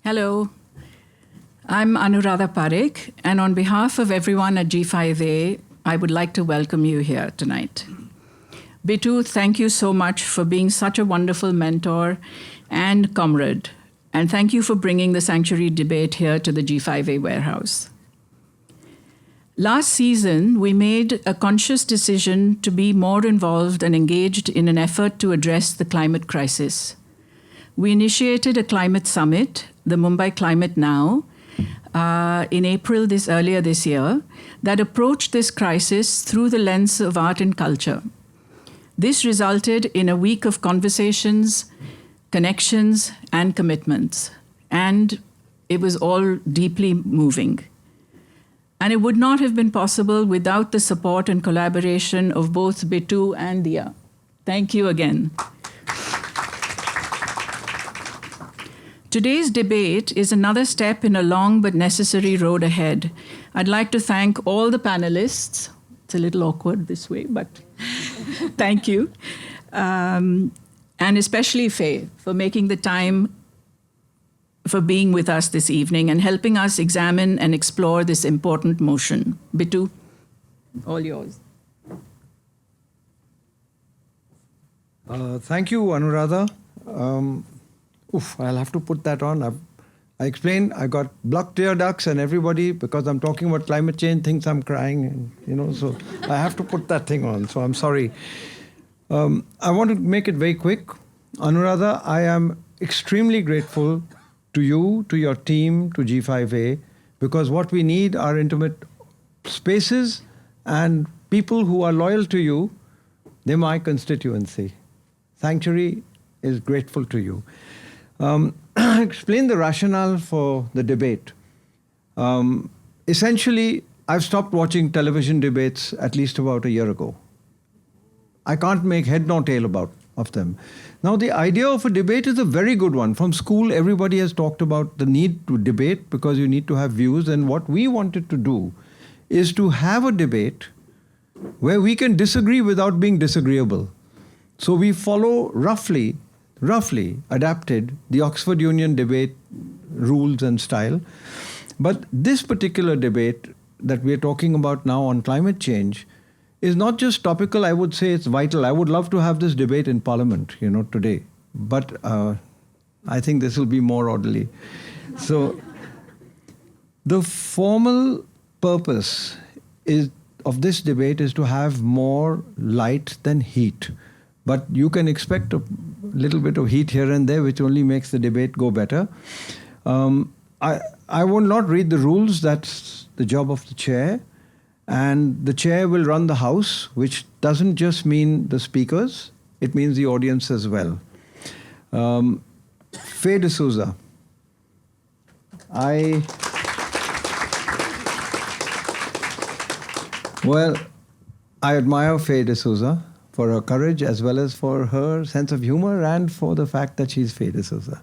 Hello, I'm Anuradha Parekh, and on behalf of everyone at G5A, I would like to welcome you here tonight. Bitu, thank you so much for being such a wonderful mentor and comrade, and thank you for bringing the sanctuary debate here to the G5A warehouse. Last season, we made a conscious decision to be more involved and engaged in an effort to address the climate crisis. We initiated a climate summit, the Mumbai Climate Now, in April earlier this year, that approached this crisis through the lens of art and culture. This resulted in a week of conversations, connections, and commitments, and it was all deeply moving. And it would not have been possible without the support and collaboration of both Bitu and Dia. Thank you again. Today's debate is another step in a long but necessary road ahead. I'd like to thank all the panelists. It's a little awkward this way, but thank you. And especially Faye for making the time for being with us this evening and helping us examine and explore this important motion. Bitu, all yours. Thank you, Anuradha. I'll have to put that on. I explained I got blocked tear ducts and everybody, because I'm talking about climate change, thinks I'm crying, so I have to put that thing on. So I'm sorry. I want to make it very quick. Anuradha, I am extremely grateful to you, to your team, to G5A, because what we need are intimate spaces and people who are loyal to you. They're my constituency. Sanctuary is grateful to you. Explain the rationale for the debate. Essentially, I've stopped watching television debates at least about a year ago. I can't make head nor tail of them. Now, the idea of a debate is a very good one. From school, everybody has talked about the need to debate because you need to have views. And what we wanted to do is to have a debate where we can disagree without being disagreeable. So we follow roughly adapted the Oxford Union debate rules and style. But this particular debate that we're talking about now on climate change is not just topical, I would say it's vital. I would love to have this debate in Parliament, today. But I think this will be more orderly. So the formal purpose of this debate is to have more light than heat. But you can expect a little bit of heat here and there, which only makes the debate go better. I will not read the rules. That's the job of the chair. And the chair will run the house, which doesn't just mean the speakers. It means the audience as well. Faye D'Souza. I admire Faye D'Souza for her courage as well as for her sense of humor and for the fact that she's Faye D'Souza.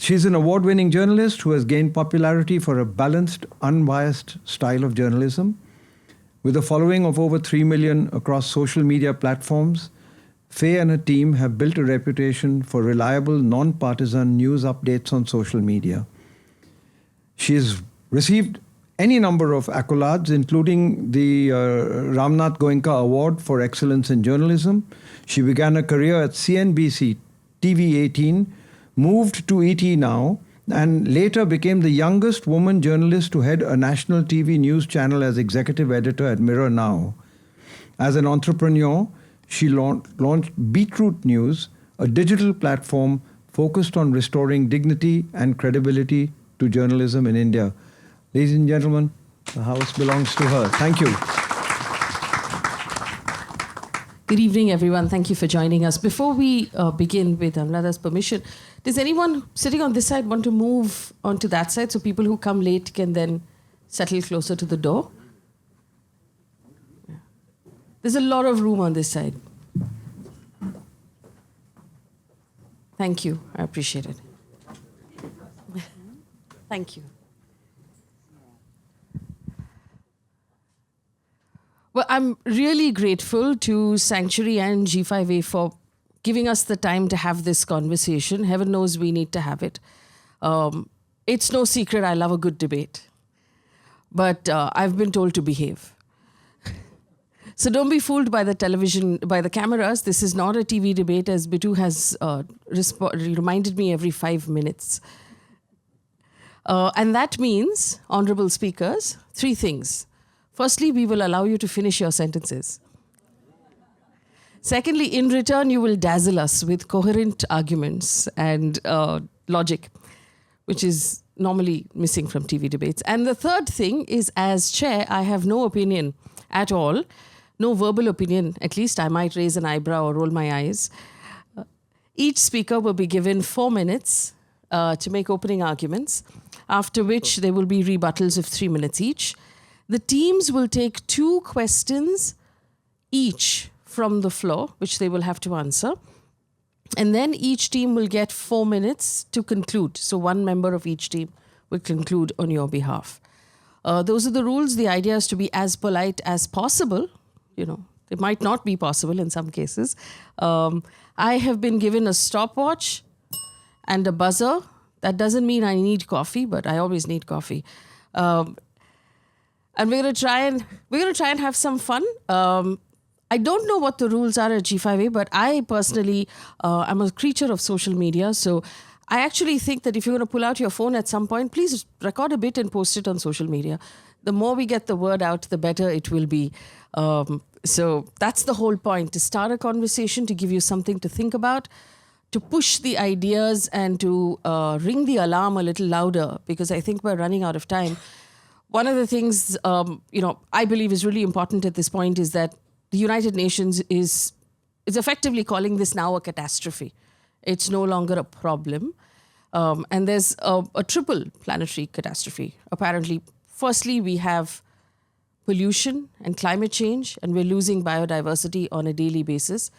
She's an award-winning journalist who has gained popularity for a balanced, unbiased style of journalism. With a following of over 3 million across social media platforms, Faye and her team have built a reputation for reliable, non-partisan news updates on social media. She has received any number of accolades, including the Ramnath Goenka Award for Excellence in Journalism. She began her career at CNBC TV18, moved to ET Now, and later became the youngest woman journalist to head a national TV news channel as executive editor at Mirror Now. As an entrepreneur, she launched Beetroot News, a digital platform focused on restoring dignity and credibility to journalism in India. Ladies and gentlemen, the house belongs to her. Thank you. Good evening, everyone. Thank you for joining us. Before we begin, with Anuradha's permission, does anyone sitting on this side want to move onto that side so people who come late can then settle closer to the door? Yeah. There's a lot of room on this side. Thank you. I appreciate it. Thank you. Well, I'm really grateful to Sanctuary and G5A for giving us the time to have this conversation. Heaven knows we need to have it. It's no secret I love a good debate. But I've been told to behave. So don't be fooled by the television, by the cameras. This is not a TV debate, as Bitu has reminded me every 5 minutes. And that means, honorable speakers, 3 things. Firstly, we will allow you to finish your sentences. Secondly, in return, you will dazzle us with coherent arguments and logic, which is normally missing from TV debates. And the third thing is, as chair, I have no opinion at all, no verbal opinion. At least I might raise an eyebrow or roll my eyes. Each speaker will be given 4 minutes to make opening arguments, after which there will be rebuttals of 3 minutes each. The teams will take 2 questions each from the floor, which they will have to answer. And then each team will get 4 minutes to conclude. So one member of each team will conclude on your behalf. Those are the rules. The idea is to be as polite as possible. You know, it might not be possible in some cases. I have been given a stopwatch and a buzzer. That doesn't mean I need coffee, but I always need coffee. And we're going to try and have some fun. I don't know what the rules are at G5A, but I personally am a creature of social media. So I actually think that if you're going to pull out your phone at some point, please record a bit and post it on social media. The more we get the word out, the better it will be. So that's the whole point, to start a conversation, to give you something to think about, to push the ideas and to ring the alarm a little louder, because I think we're running out of time. One of the things, I believe is really important at this point is that the United Nations is effectively calling this now a catastrophe. It's no longer a problem. And there's a triple planetary catastrophe. Apparently, firstly, we have pollution and climate change, and we're losing biodiversity on a daily basis.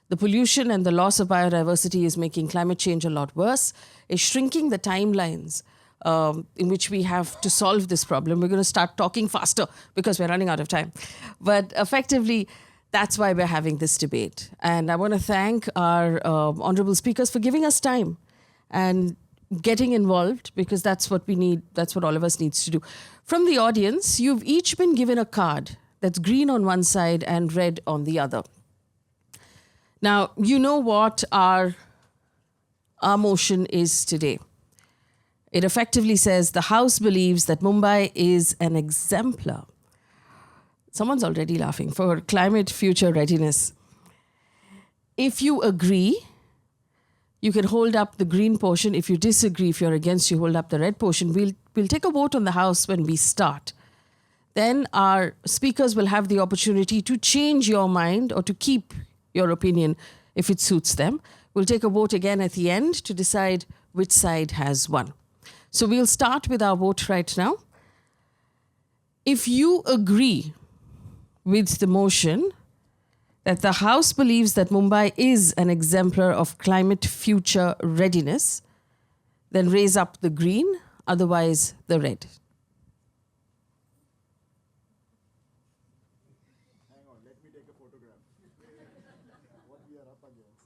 The pollution and the loss of biodiversity is making climate change a lot worse. It's shrinking the timelines in which we have to solve this problem. We're going to start talking faster because we're running out of time. But effectively, that's why we're having this debate. And I want to thank our honorable speakers for giving us time and getting involved, because that's what we need. That's what all of us needs to do. From the audience, you've each been given a card that's green on one side and red on the other. Now, you know what our motion is today. It effectively says the House believes that Mumbai is an exemplar. Someone's already laughing, for climate future readiness. If you agree, you can hold up the green portion. If you disagree, if you're against, you hold up the red portion. We'll take a vote on the House when we start. Then our speakers will have the opportunity to change your mind or to keep your opinion if it suits them. We'll take a vote again at the end to decide which side has won. So we'll start with our vote right now. If you agree with the motion that the House believes that Mumbai is an exemplar of climate future readiness, then raise up the green, otherwise the red. Hang on, let me take a photograph. What we are up against.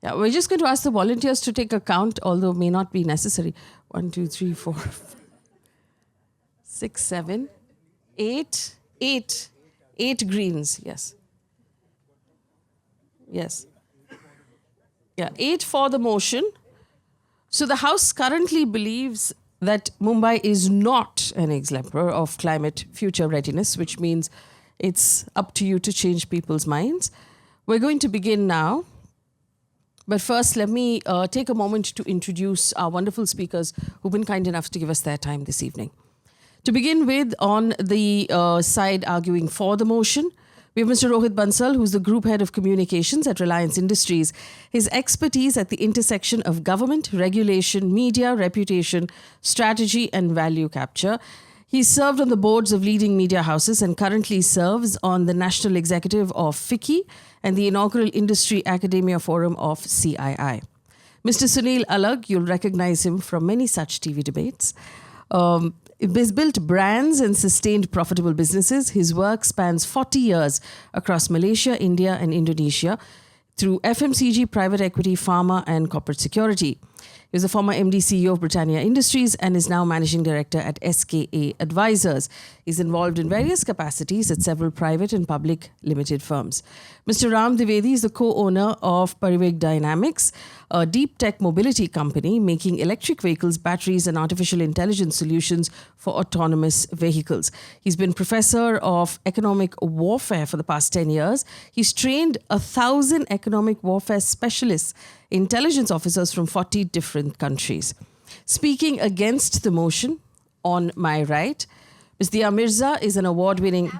Yeah, we're just going to ask the volunteers to take a count, although may not be necessary. 1, 2, 3, 4, 5, 6, 7, 8, 8. 8 greens, yes. Yes. Yeah, 8 for the motion. So the House currently believes that Mumbai is not an exemplar of climate future readiness, which means it's up to you to change people's minds. We're going to begin now. But first, let me take a moment to introduce our wonderful speakers who've been kind enough to give us their time this evening. To begin with, on the side arguing for the motion, we have Mr. Rohit Bansal, who's the Group Head of Communications at Reliance Industries. His expertise at the intersection of government, regulation, media, reputation, strategy, and value capture. He served on the boards of leading media houses and currently serves on the National Executive of FICCI and the inaugural Industry Academia Forum of CII. Mr. Sunil Alagh, you'll recognize him from many such TV debates. He's built brands and sustained profitable businesses. His work spans 40 years across Malaysia, India, and Indonesia through FMCG, private equity, pharma, and corporate security. He was a former MD CEO of Britannia Industries and is now Managing Director at SKA Advisors. He's involved in various capacities at several private and public limited firms. Mr. Ram Dwivedi is the co-owner of Parivek Dynamics, a deep tech mobility company making electric vehicles, batteries, and artificial intelligence solutions for autonomous vehicles. He's been professor of economic warfare for the past 10 years. He's trained 1,000 economic warfare specialists, intelligence officers from 40 different countries. Speaking against the motion, on my right, Ms. Dia Mirza is an award-winning...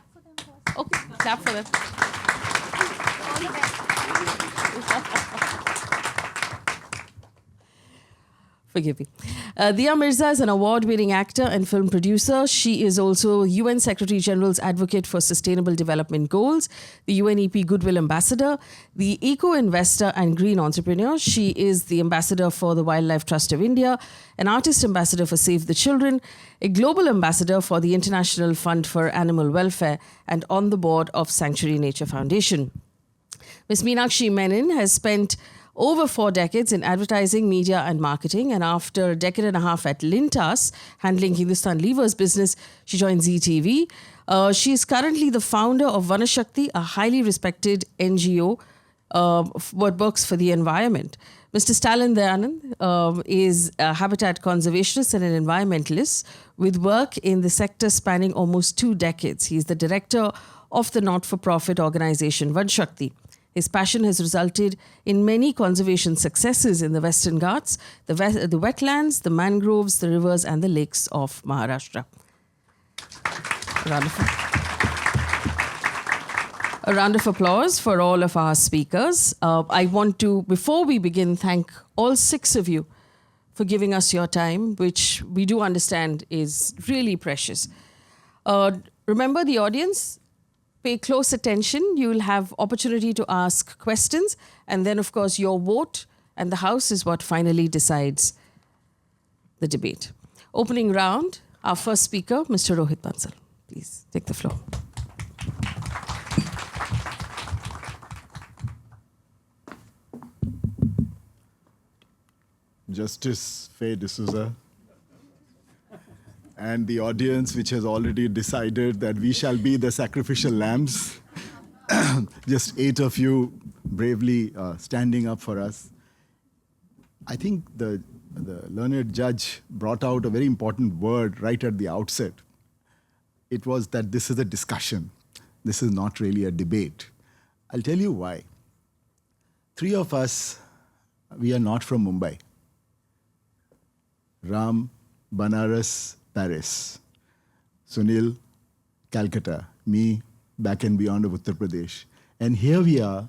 Okay, clap for them. Forgive me. Dia Mirza is an award-winning actor and film producer. She is also UN Secretary General's Advocate for Sustainable Development Goals, the UNEP Goodwill Ambassador, the Eco-Investor and Green Entrepreneur. She is the Ambassador for the Wildlife Trust of India, an Artist Ambassador for Save the Children, a Global Ambassador for the International Fund for Animal Welfare, and on the board of Sanctuary Nature Foundation. Ms. Meenakshi Menon has spent over 4 decades in advertising, media and marketing, and after a decade and a half at Lintas, handling Hindustan Lever's business, she joined ZTV. She is currently the founder of Vanashakti, a highly respected NGO what works for the environment. Mr. Stalin Dayanand is a habitat conservationist and an environmentalist with work in the sector spanning almost 2 decades. He is the director of the not-for-profit organization Vanashakti. His passion has resulted in many conservation successes in the Western Ghats, the wetlands, the mangroves, the rivers and the lakes of Maharashtra. A round of applause for all of our speakers. I want to, before we begin, thank all 6 of you for giving us your time, which we do understand is really precious. Remember, the audience, pay close attention. You will have opportunity to ask questions. And then, of course, your vote and the House is what finally decides the debate. Opening round, our first speaker, Mr. Rohit Bansal. Please take the floor. Justice Faye D'Souza and the audience, which has already decided that we shall be the sacrificial lambs. Just 8 of you bravely standing up for us. I think the learned judge brought out a very important word right at the outset. It was that this is a discussion. This is not really a debate. I'll tell you why. 3 of us, we are not from Mumbai. Ram, Banaras, Paris. Sunil, Calcutta. Me, back and beyond of Uttar Pradesh. And here we are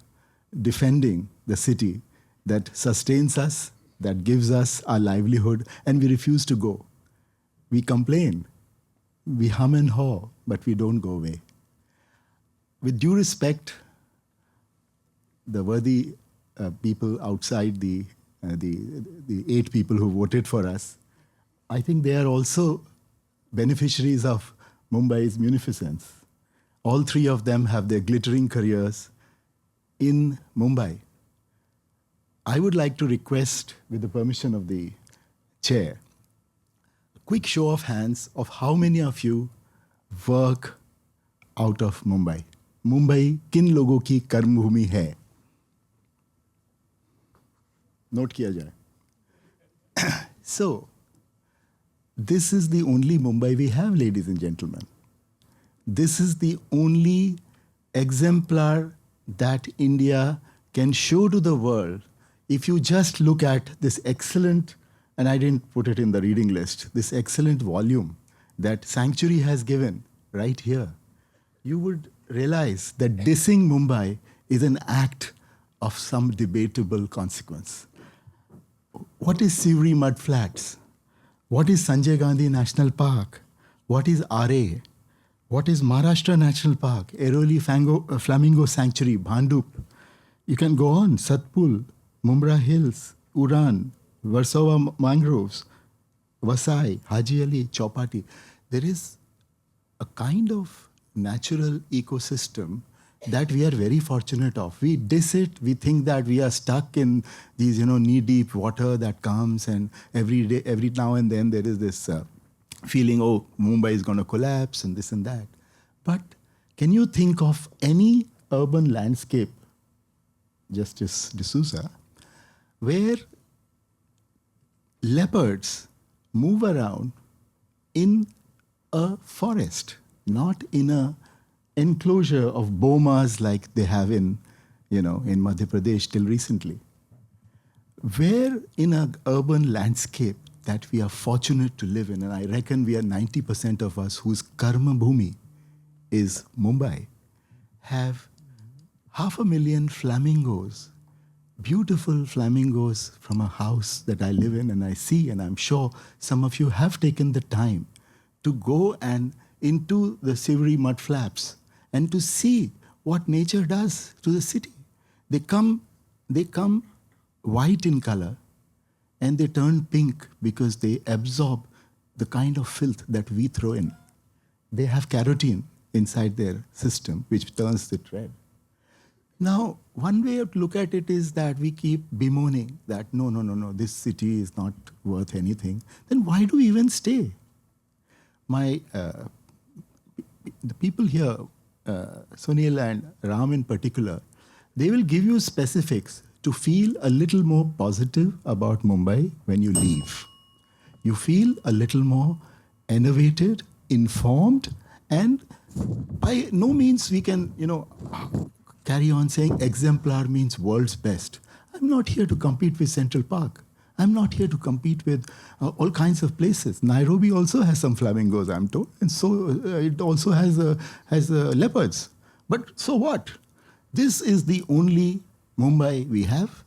defending the city that sustains us, that gives us our livelihood, and we refuse to go. We complain. We hum and haw, but we don't go away. With due respect, the worthy people outside the 8 people who voted for us, I think they are also beneficiaries of Mumbai's munificence. All 3 of them have their glittering careers in Mumbai. I would like to request, with the permission of the chair, a quick show of hands of how many of you work out of Mumbai. Mumbai किन लोगों की कर्म भूमि है? Note किया जाए. So, this is the only Mumbai we have, ladies and gentlemen. This is the only exemplar that India can show to the world. If you just look at this excellent, and I didn't put it in the reading list, this excellent volume that Sanctuary has given right here, you would realize that dissing Mumbai is an act of some debatable consequence. What is Sivri Mud Flats? What is Sanjay Gandhi National Park? What is RA? What is Maharashtra National Park? Airoli Flamingo Sanctuary, Bhandup. You can go on. Satpul, Mumra Hills, Uran, Versova Mangroves, Vasai, Haji Ali, Chowpatty. There is a kind of natural ecosystem that we are very fortunate of. We diss it. We think that we are stuck in these, knee-deep water that comes, and every day, every now and then, there is this feeling, oh, Mumbai is going to collapse and this and that. But can you think of any urban landscape, Justice D'Souza, where leopards move around in a forest, not in a enclosure of bomas like they have in Madhya Pradesh till recently? Where in an urban landscape that we are fortunate to live in, and I reckon we are 90% of us whose karma bhumi is Mumbai, have 500,000 flamingos, beautiful flamingos from a house that I live in and I see, and I'm sure some of you have taken the time to go and into the silvery mud flaps and to see what nature does to the city. They come white in color and they turn pink because they absorb the kind of filth that we throw in. They have carotene inside their system, which turns it red. Now, one way to look at it is that we keep bemoaning that, no, this city is not worth anything. Then why do we even stay? The people here, Sunil and Ram in particular, they will give you specifics to feel a little more positive about Mumbai when you leave. You feel a little more innovated, informed, and by no means we can, carry on saying exemplar means world's best. I'm not here to compete with Central Park. I'm not here to compete with all kinds of places. Nairobi also has some flamingos, I'm told, and so it also has leopards. But so what? This is the only Mumbai we have.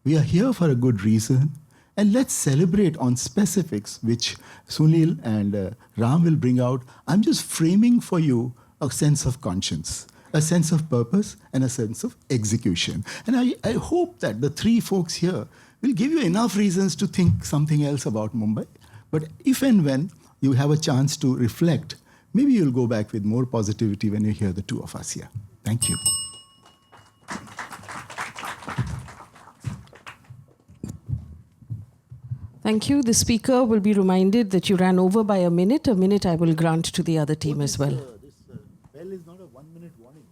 We are here for a good reason. And let's celebrate on specifics, which Sunil and Ram will bring out. I'm just framing for you a sense of conscience, a sense of purpose, and a sense of execution. And I hope that the three folks here will give you enough reasons to think something else about Mumbai. But if and when you have a chance to reflect, maybe you'll go back with more positivity when you hear the two of us here. Thank you. Thank you. The speaker will be reminded that you ran over by a minute. A minute I will grant to the other team as well. This bell is not a 1-minute warning.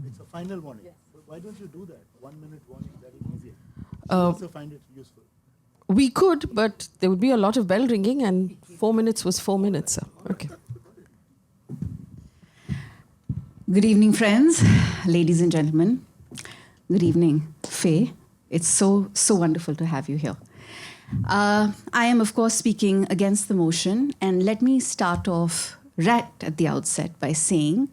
It's a final warning. Yes. Why don't you do that? 1-minute warning, very easy. I also find it useful. We could, but there would be a lot of bell ringing, and 4 minutes was 4 minutes. So. Okay. Good evening, friends, ladies and gentlemen. Good evening, Faye. It's so wonderful to have you here. I am, of course, speaking against the motion, and let me start off right at the outset by saying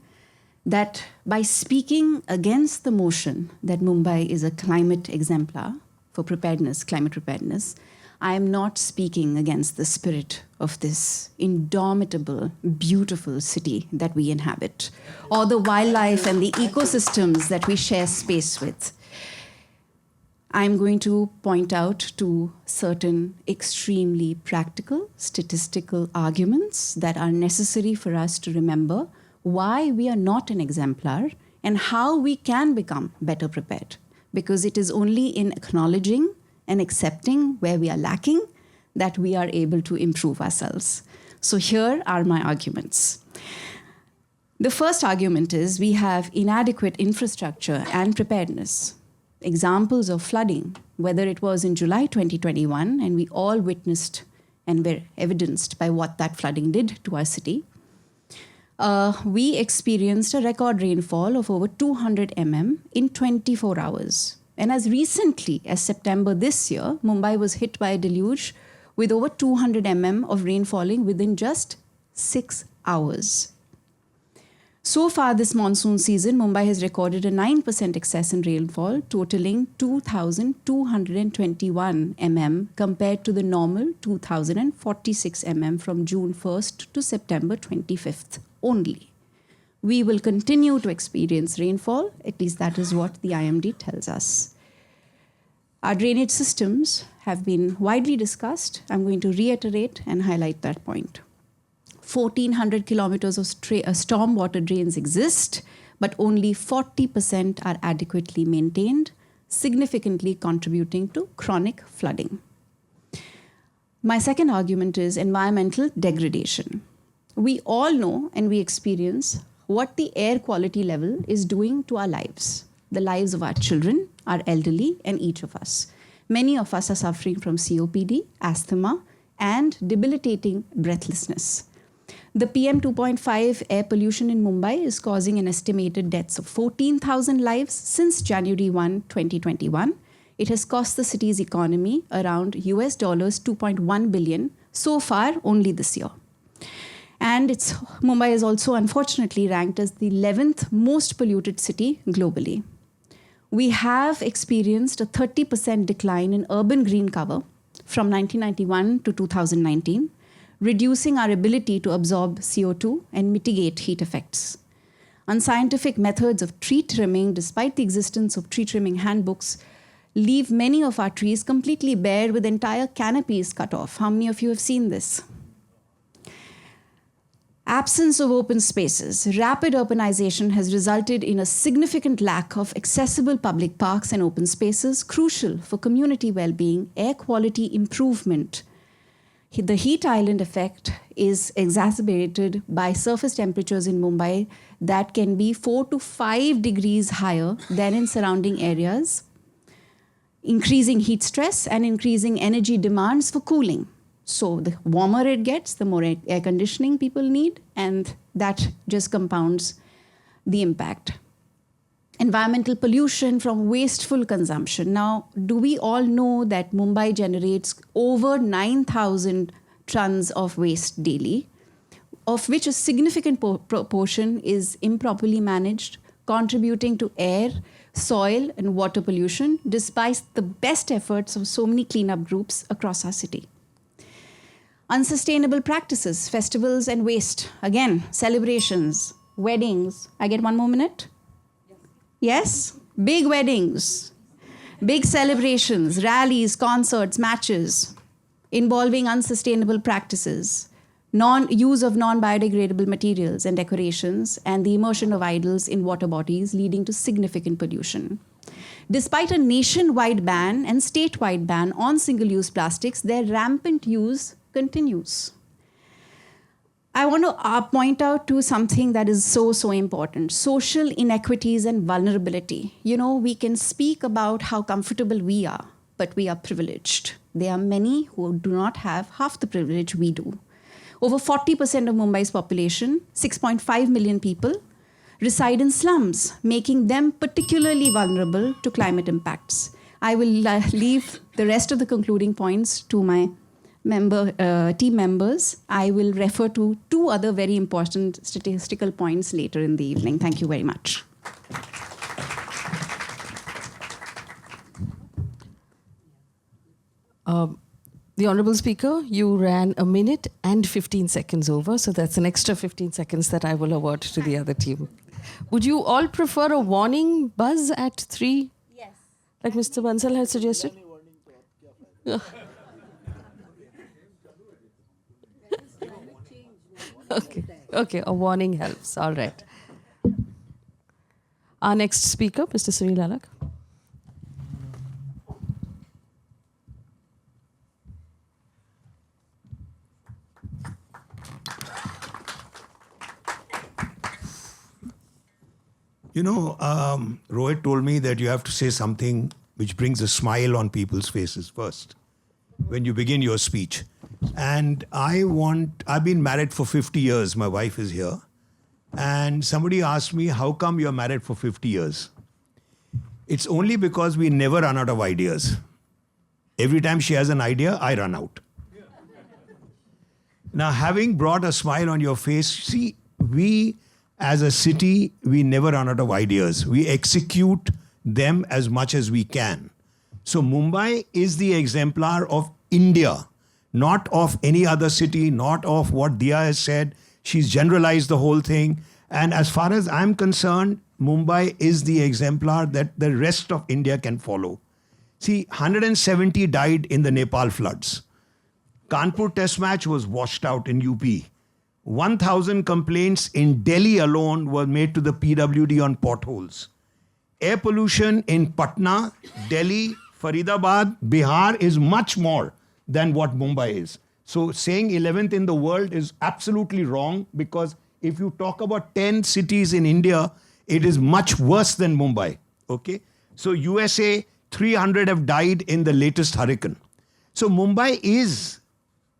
that by speaking against the motion that Mumbai is a climate exemplar for preparedness, climate preparedness, I am not speaking against the spirit of this indomitable, beautiful city that we inhabit, or the wildlife and the ecosystems that we share space with. I'm going to point out to certain extremely practical, statistical arguments that are necessary for us to remember why we are not an exemplar and how we can become better prepared. Because it is only in acknowledging and accepting where we are lacking that we are able to improve ourselves. So here are my arguments. The first argument is we have inadequate infrastructure and preparedness. Examples of flooding, whether it was in July 2021, and we all witnessed and were evidenced by what that flooding did to our city. We experienced a record rainfall of over 200 mm in 24 hours. And as recently as September this year, Mumbai was hit by a deluge with over 200 mm of rain falling within just 6 hours. So far this monsoon season, Mumbai has recorded a 9% excess in rainfall, totaling 2,221 mm compared to the normal 2,046 mm from June 1st to September 25th only. We will continue to experience rainfall, at least that is what the IMD tells us. Our drainage systems have been widely discussed. I'm going to reiterate and highlight that point. 1,400 kilometers of storm water drains exist, but only 40% are adequately maintained, significantly contributing to chronic flooding. My second argument is environmental degradation. We all know and we experience what the air quality level is doing to our lives, the lives of our children, our elderly, and each of us. Many of us are suffering from COPD, asthma, and debilitating breathlessness. The PM 2.5 air pollution in Mumbai is causing an estimated deaths of 14,000 lives since January 1, 2021. It has cost the city's economy around US dollars 2.1 billion so far only this year. And Mumbai is also unfortunately ranked as the 11th most polluted city globally. We have experienced a 30% decline in urban green cover from 1991 to 2019, reducing our ability to absorb CO2 and mitigate heat effects. Unscientific methods of tree trimming, despite the existence of tree trimming handbooks, leave many of our trees completely bare with entire canopies cut off. How many of you have seen this? Absence of open spaces, rapid urbanization has resulted in a significant lack of accessible public parks and open spaces, crucial for community well-being, air quality improvement. The heat island effect is exacerbated by surface temperatures in Mumbai that can be 4 to 5 degrees higher than in surrounding areas, increasing heat stress and increasing energy demands for cooling. So the warmer it gets, the more air conditioning people need, and that just compounds the impact. Environmental pollution from wasteful consumption. Now, do we all know that Mumbai generates over 9,000 tons of waste daily, of which a significant proportion is improperly managed, contributing to air, soil, and water pollution, despite the best efforts of so many cleanup groups across our city. Unsustainable practices, festivals and waste. Again, celebrations, weddings. I get 1 more minute? Yes? Big weddings, big celebrations, rallies, concerts, matches involving unsustainable practices, use of non-biodegradable materials and decorations, and the immersion of idols in water bodies, leading to significant pollution. Despite a nationwide ban and statewide ban on single-use plastics, their rampant use continues. I want to point out to something that is so important: social inequities and vulnerability. You know, we can speak about how comfortable we are, but we are privileged. There are many who do not have half the privilege we do. Over 40% of Mumbai's population, 6.5 million people, reside in slums, making them particularly vulnerable to climate impacts. I will leave the rest of the concluding points to my team members. I will refer to 2 other very important statistical points later in the evening. Thank you very much. The Honourable Speaker, you ran 1 minute and 15 seconds over, so that's an extra 15 seconds that I will award to the other team. Would you all prefer a warning buzz at 3? Yes. Like Mr. Bansal had suggested? Okay, a warning helps. All right. Our next speaker, Mr. Sunil Alagh. You know, Rohit told me that you have to say something which brings a smile on people's faces first when you begin your speech. And I've been married for 50 years. My wife is here. And somebody asked me, how come you're married for 50 years? It's only because we never run out of ideas. Every time she has an idea, I run out. Now, having brought a smile on your face, see, we as a city, we never run out of ideas. We execute them as much as we can. So Mumbai is the exemplar of India, not of any other city, not of what Dia has said. She's generalized the whole thing. And as far as I'm concerned, Mumbai is the exemplar that the rest of India can follow. See, 170 died in the Nepal floods. Kanpur test match was washed out in UP. 1,000 complaints in Delhi alone were made to the PWD on potholes. Air pollution in Patna, Delhi, Faridabad, Bihar is much more than what Mumbai is. So saying 11th in the world is absolutely wrong, because if you talk about 10 cities in India, it is much worse than Mumbai. Okay? So USA, 300 have died in the latest hurricane. So Mumbai is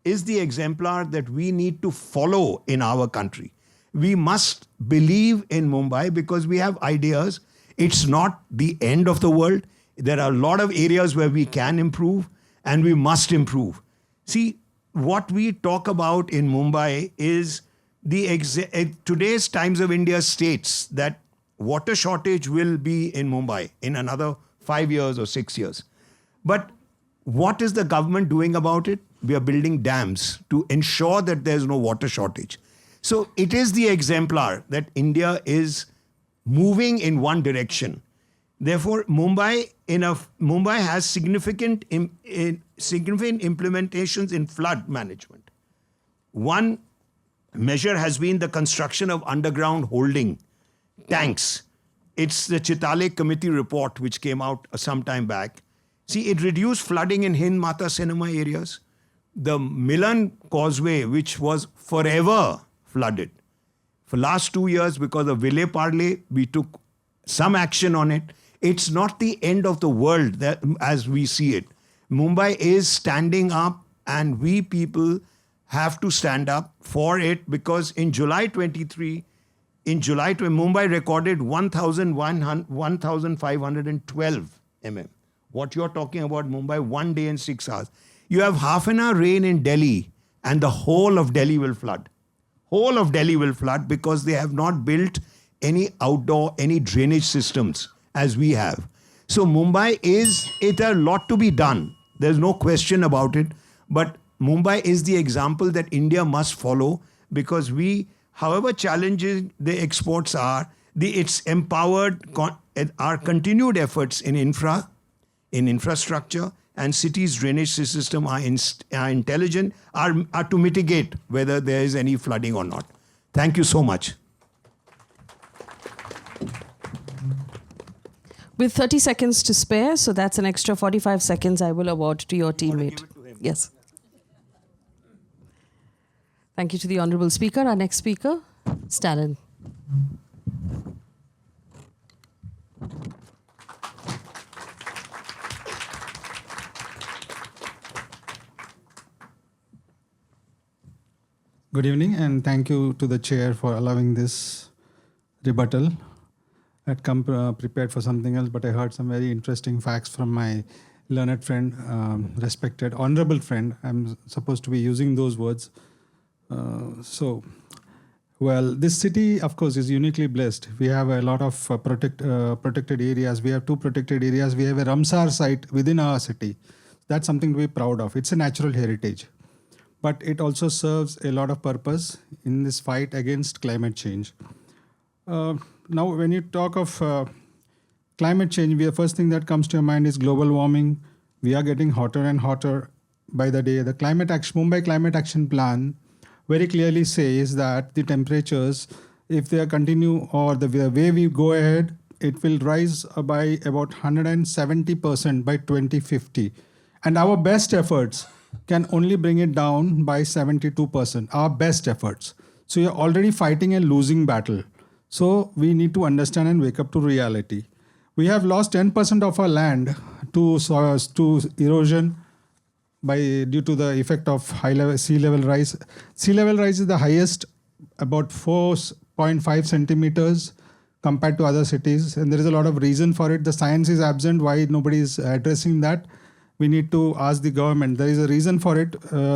the exemplar that we need to follow in our country. We must believe in Mumbai because we have ideas. It's not the end of the world. There are a lot of areas where we can improve, and we must improve. See, what we talk about in Mumbai is today's Times of India states that water shortage will be in Mumbai in another 5 years or 6 years. But what is the government doing about it? We are building dams to ensure that there's no water shortage. So it is the exemplar that India is moving in one direction. Therefore, Mumbai has significant implementations in flood management. One measure has been the construction of underground holding tanks. It's the Chitale Committee report which came out some time back. See, it reduced flooding in Hind Mata Cinema areas. The Milan Causeway, which was forever flooded. For last 2 years, because of Ville Parle, we took some action on it. It's not the end of the world as we see it. Mumbai is standing up, and we people have to stand up for it, because in July 23, Mumbai recorded 1,512 mm. What you're talking about, Mumbai, 1 day and 6 hours. You have half an hour rain in Delhi, and the whole of Delhi will flood. Whole of Delhi will flood because they have not built any drainage systems as we have. So Mumbai it a lot to be done. There's no question about it. But Mumbai is the example that India must follow, because however challenging the exports are, it's empowered our continued efforts in infrastructure, and cities' drainage system are intelligent, are to mitigate whether there is any flooding or not. Thank you so much. With 30 seconds to spare, so that's an extra 45 seconds I will award to your teammate. Yes. Thank you to the Honourable Speaker. Our next speaker, Stalin. Good evening, and thank you to the chair for allowing this rebuttal. I'd come prepared for something else, but I heard some very interesting facts from my learned friend, respected, honorable friend. I'm supposed to be using those words. This city, of course, is uniquely blessed. We have a lot of protected areas. We have 2 protected areas. We have a Ramsar site within our city. That's something to be proud of. It's a natural heritage. But it also serves a lot of purpose in this fight against climate change. Now, when you talk of climate change, the first thing that comes to your mind is global warming. We are getting hotter and hotter by the day. The Mumbai Climate Action Plan very clearly says that the temperatures, if they continue or the way we go ahead, it will rise by about 170% by 2050. And our best efforts can only bring it down by 72%, our best efforts. So you're already fighting a losing battle. So we need to understand and wake up to reality. We have lost 10% of our land to erosion due to the effect of sea level rise. Sea level rise is the highest, about 4.5 centimeters compared to other cities. And there is a lot of reason for it. The science is absent. Why nobody is addressing that? We need to ask the government. There is a reason for it.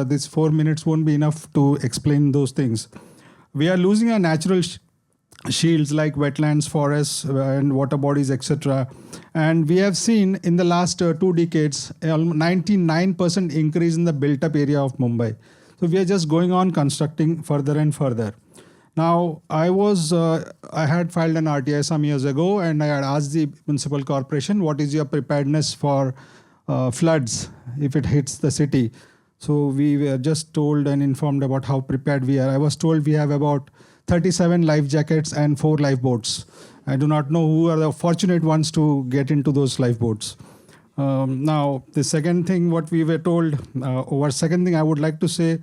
This 4 minutes won't be enough to explain those things. We are losing our natural shields like wetlands, forests, and water bodies, etc. And we have seen in the last 2 decades, 99% increase in the built-up area of Mumbai. So we are just going on constructing further and further. Now, I had filed an RTI some years ago, and I had asked the municipal corporation, what is your preparedness for floods if it hits the city? So we were just told and informed about how prepared we are. I was told we have about 37 life jackets and 4 lifeboats. I do not know who are the fortunate ones to get into those lifeboats. Now, the second thing what we were told, or second thing I would like to say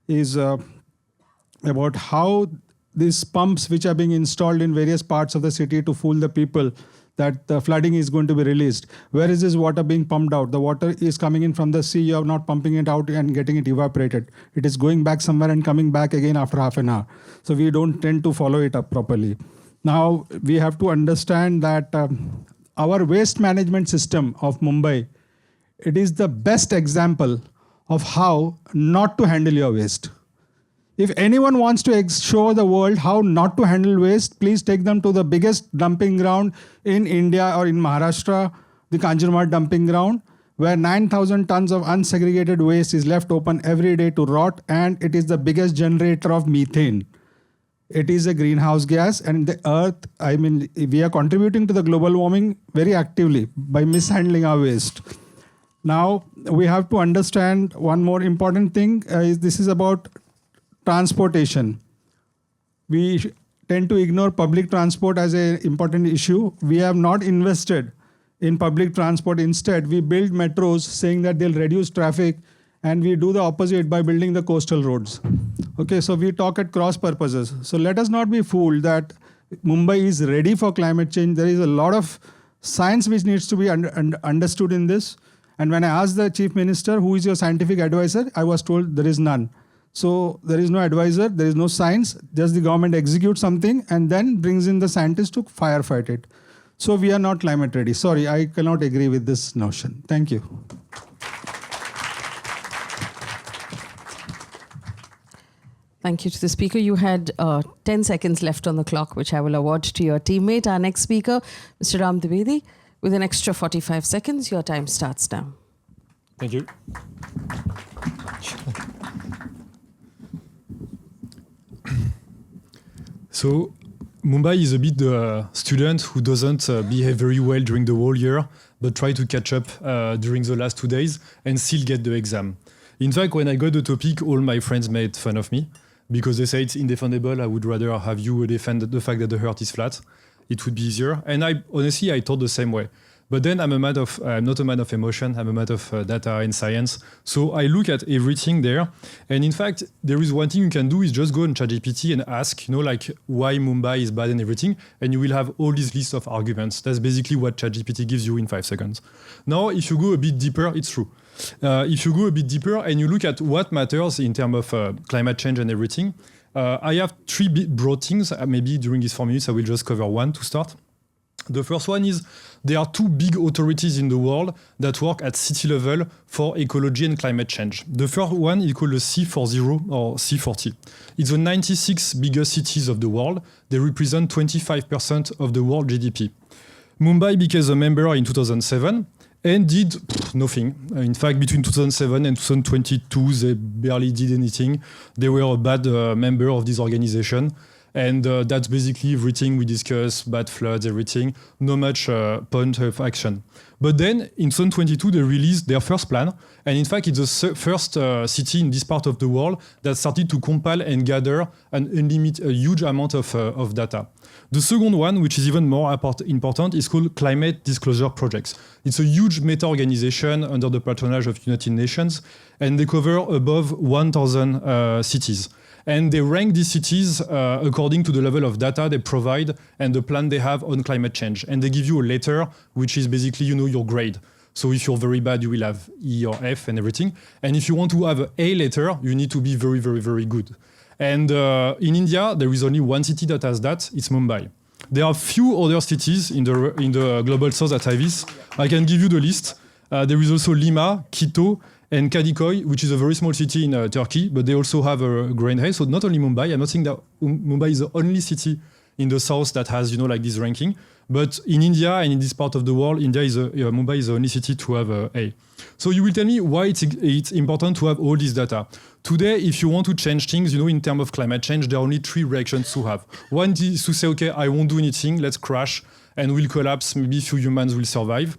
is about how these pumps which are being installed in various parts of the city to fool the people that the flooding is going to be released. Where is this water being pumped out? The water is coming in from the sea. You are not pumping it out and getting it evaporated. It is going back somewhere and coming back again after half an hour. So we don't tend to follow it up properly. Now, we have to understand that our waste management system of Mumbai, it is the best example of how not to handle your waste. If anyone wants to show the world how not to handle waste, please take them to the biggest dumping ground in India or in Maharashtra, the Kanjurmarg dumping ground, where 9,000 tons of unsegregated waste is left open every day to rot, and it is the biggest generator of methane. It is a greenhouse gas, and the earth, we are contributing to the global warming very actively by mishandling our waste. Now, we have to understand one more important thing, this is about transportation. We tend to ignore public transport as an important issue. We have not invested in public transport. Instead, we build metros saying that they'll reduce traffic, and we do the opposite by building the coastal roads. Okay, so we talk at cross purposes. So let us not be fooled that Mumbai is ready for climate change. There is a lot of science which needs to be understood in this. And when I asked the chief minister, who is your scientific advisor, I was told there is none. So there is no advisor, there is no science, just the government executes something and then brings in the scientists to firefight it. So we are not climate ready. Sorry, I cannot agree with this notion. Thank you. Thank you to the speaker. You had 10 seconds left on the clock, which I will award to your teammate. Our next speaker, Mr. Ram Dwivedi, with an extra 45 seconds. Your time starts now. Thank you. So, Mumbai is a bit the student who doesn't behave very well during the whole year, but try to catch up during the last 2 days and still get the exam. In fact, when I got the topic, all my friends made fun of me because they say it's indefendable. I would rather have you defend the fact that the earth is flat. It would be easier. And I thought the same way. But then I'm not a man of emotion. I'm a man of data and science. So I look at everything there. And in fact, there is one thing you can do is just go on ChatGPT and ask, why Mumbai is bad and everything. And you will have all this list of arguments. That's basically what ChatGPT gives you in 5 seconds. Now, if you go a bit deeper, it's true. If you go a bit deeper and you look at what matters in terms of climate change and everything, I have 3 broad things. Maybe during these 4 minutes, I will just cover one to start. The first one is there are 2 big authorities in the world that work at city level for ecology and climate change. The first one is called the C40 or C40. It's the 96 biggest cities of the world. They represent 25% of the world GDP. Mumbai became a member in 2007 and did nothing. In fact, between 2007 and 2022, they barely did anything. They were a bad member of this organization. And that's basically everything we discuss, bad floods, everything, no much point of action. But then in 2022, they released their first plan. And in fact, it's the first city in this part of the world that started to compile and gather a huge amount of data. The second one, which is even more important, is called Climate Disclosure Projects. It's a huge meta-organization under the patronage of United Nations, and they cover above 1,000 cities. And they rank these cities according to the level of data they provide and the plan they have on climate change. And they give you a letter, which is basically, your grade. So if you're very bad, you will have E or F and everything. And if you want to have an A letter, you need to be very, very, very good. And in India, there is only one city that has that. It's Mumbai. There are few other cities in the global south that have this. I can give you the list. There is also Lima, Quito, and Kadikoy, which is a very small city in Turkey, but they also have a grain haze. So not only Mumbai, I'm not saying that Mumbai is the only city in the south that has, this ranking. But in India and in this part of the world, Mumbai is the only city to have A. So you will tell me why it's important to have all this data. Today, if you want to change things, in terms of climate change, there are only 3 reactions to have. One is to say, okay, I won't do anything, let's crash, and we'll collapse, maybe few humans will survive.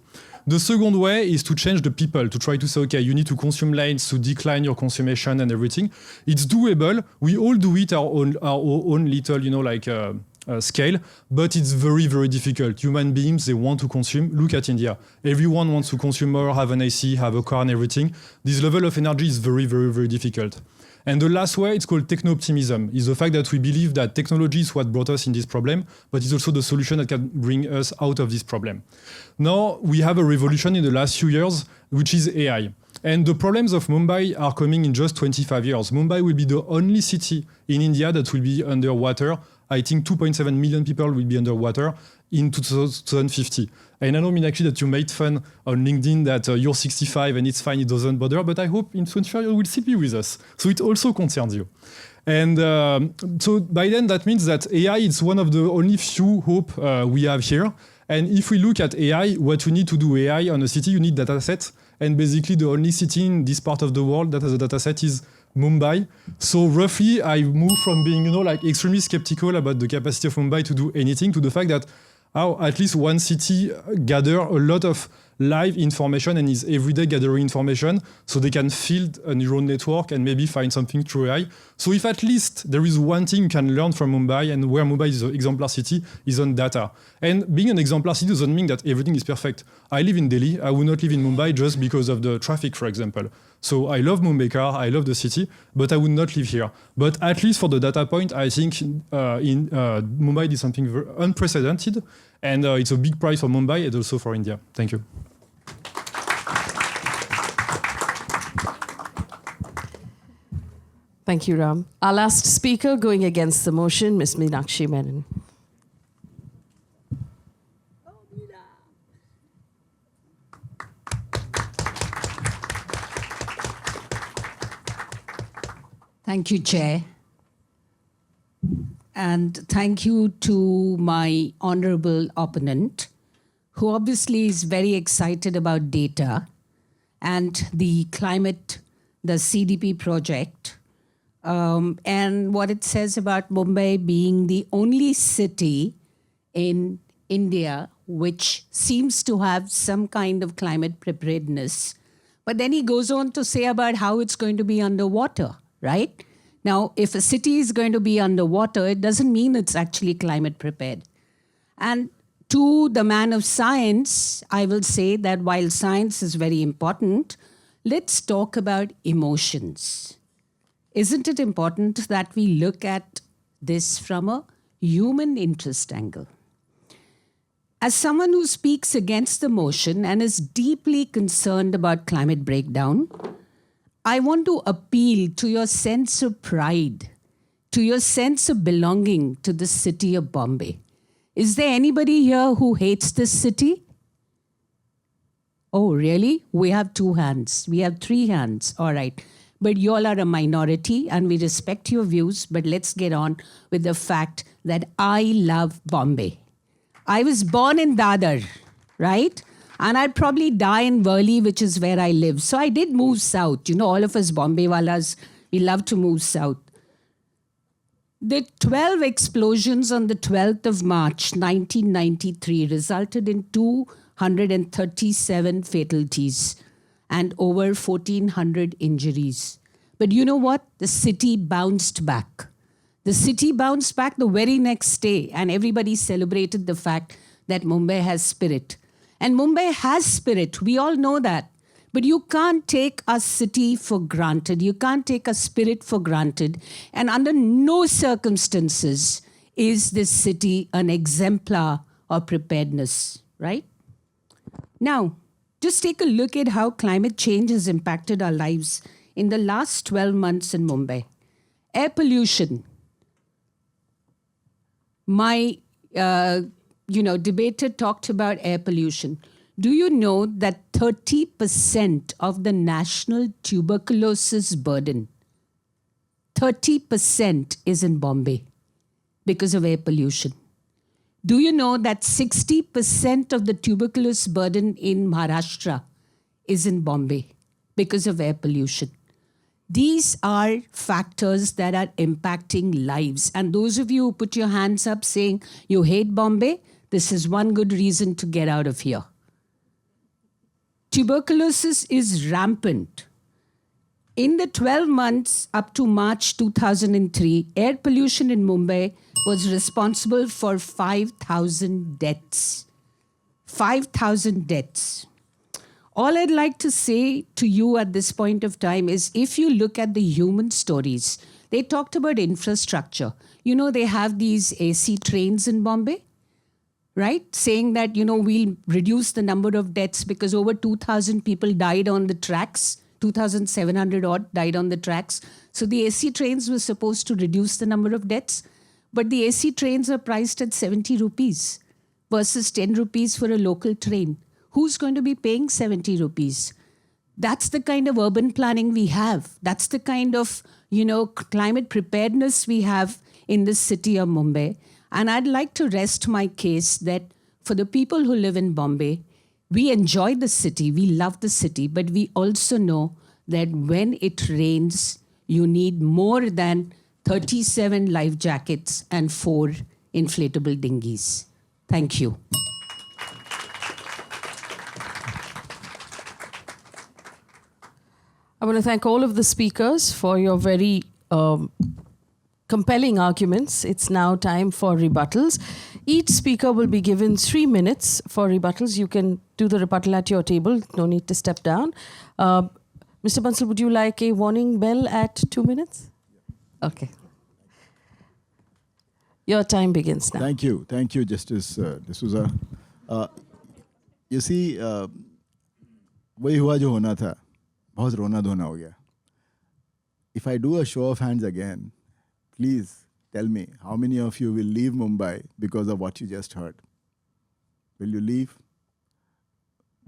The second way is to change the people, to try to say, okay, you need to consume less to decline your consumption and everything. It's doable. We all do it our own little, scale, but it's very, very difficult. Human beings, they want to consume. Look at India. Everyone wants to consume more, have an AC, have a car and everything. This level of energy is very, very, very difficult. And the last way, it's called techno-optimism, is the fact that we believe that technology is what brought us in this problem, but it's also the solution that can bring us out of this problem. Now, we have a revolution in the last few years, which is AI. And the problems of Mumbai are coming in just 25 years. Mumbai will be the only city in India that will be underwater. I think 2.7 million people will be underwater in 2050. And I know, Meenakshi, that you made fun on LinkedIn that you're 65 and it's fine, it doesn't bother, but I hope in 25 you will still be with us. So it also concerns you. And so by then, that means that AI is one of the only few hope we have here. And if we look at AI, what you need to do AI on a city, you need data sets. And basically the only city in this part of the world that has a data set is Mumbai. So roughly, I moved from being, extremely skeptical about the capacity of Mumbai to do anything to the fact that at least one city gather a lot of live information and is every day gathering information so they can build a neural network and maybe find something through AI. So if at least there is one thing you can learn from Mumbai, and where Mumbai is an exemplar city, is on data. And being an exemplar city doesn't mean that everything is perfect. I live in Delhi. I would not live in Mumbai just because of the traffic, for example. So I love Mumbai car, I love the city, but I would not live here. But at least for the data point, I think Mumbai is something very unprecedented, and it's a big prize for Mumbai and also for India. Thank you. Thank you, Ram. Our last speaker going against the motion, Ms. Meenakshi Menon. Thank you, Chair. And thank you to my honorable opponent, who obviously is very excited about data and the climate, the CDP project, and what it says about Mumbai being the only city in India which seems to have some kind of climate preparedness. But then he goes on to say about how it's going to be underwater, right? Now, if a city is going to be underwater, it doesn't mean it's actually climate prepared. And to the man of science, I will say that while science is very important, let's talk about emotions. Isn't it important that we look at this from a human interest angle? As someone who speaks against the motion and is deeply concerned about climate breakdown, I want to appeal to your sense of pride, to your sense of belonging to the city of Bombay. Is there anybody here who hates this city? Oh, really? We have 2 hands. We have 3 hands. All right. But you all are a minority and we respect your views. But let's get on with the fact that I love Bombay. I was born in Dadar, right? And I'd probably die in Worli, which is where I live. So I did move south. You know, all of us Bombay walas, we love to move south. The 12 explosions on the 12th of March, 1993 resulted in 237 fatalities and over 1,400 injuries. But you know what? The city bounced back. The city bounced back the very next day, and everybody celebrated the fact that Mumbai has spirit. And Mumbai has spirit. We all know that. But you can't take a city for granted. You can't take a spirit for granted. And under no circumstances is this city an exemplar of preparedness, right? Now, just take a look at how climate change has impacted our lives in the last 12 months in Mumbai. Air pollution. My debater talked about air pollution. Do you know that 30% of the national tuberculosis burden, 30% is in Bombay because of air pollution? Do you know that 60% of the tuberculosis burden in Maharashtra is in Bombay because of air pollution? These are factors that are impacting lives. And those of you who put your hands up saying you hate Bombay, this is one good reason to get out of here. tuberculosis is rampant. In the 12 months up to March 2003, air pollution in Mumbai was responsible for 5,000 deaths. 5,000 deaths. All I'd like to say to you at this point of time is if you look at the human stories, they talked about infrastructure. You know, they have these AC trains in Bombay, right? Saying that, you know, we'll reduce the number of deaths because over 2,000 people died on the tracks. 2,700 odd died on the tracks. So the AC trains were supposed to reduce the number of deaths. But the AC trains are priced at 70 rupees versus 10 rupees for a local train. Who's going to be paying 70 rupees? That's the kind of urban planning we have. That's the kind of, you know, climate preparedness we have in the city of Mumbai. And I'd like to rest my case that for the people who live in Bombay, we enjoy the city, we love the city, but we also know that when it rains, you need more than 37 life jackets and 4 inflatable dinghies. Thank you. I want to thank all of the speakers for your very compelling arguments. It's now time for rebuttals. Each speaker will be given 3 minutes for rebuttals. You can do the rebuttal at your table. No need to step down. Mr. Bansal, would you like a warning bell at 2 minutes? Okay. Your time begins now. Thank you. Thank you, Justice D'Souza. You see, वही हुआ जो होना था, बहुत रोना धोना हो गया. If I do a show of hands again, please tell me how many of you will leave Mumbai because of what you just heard. Will you leave?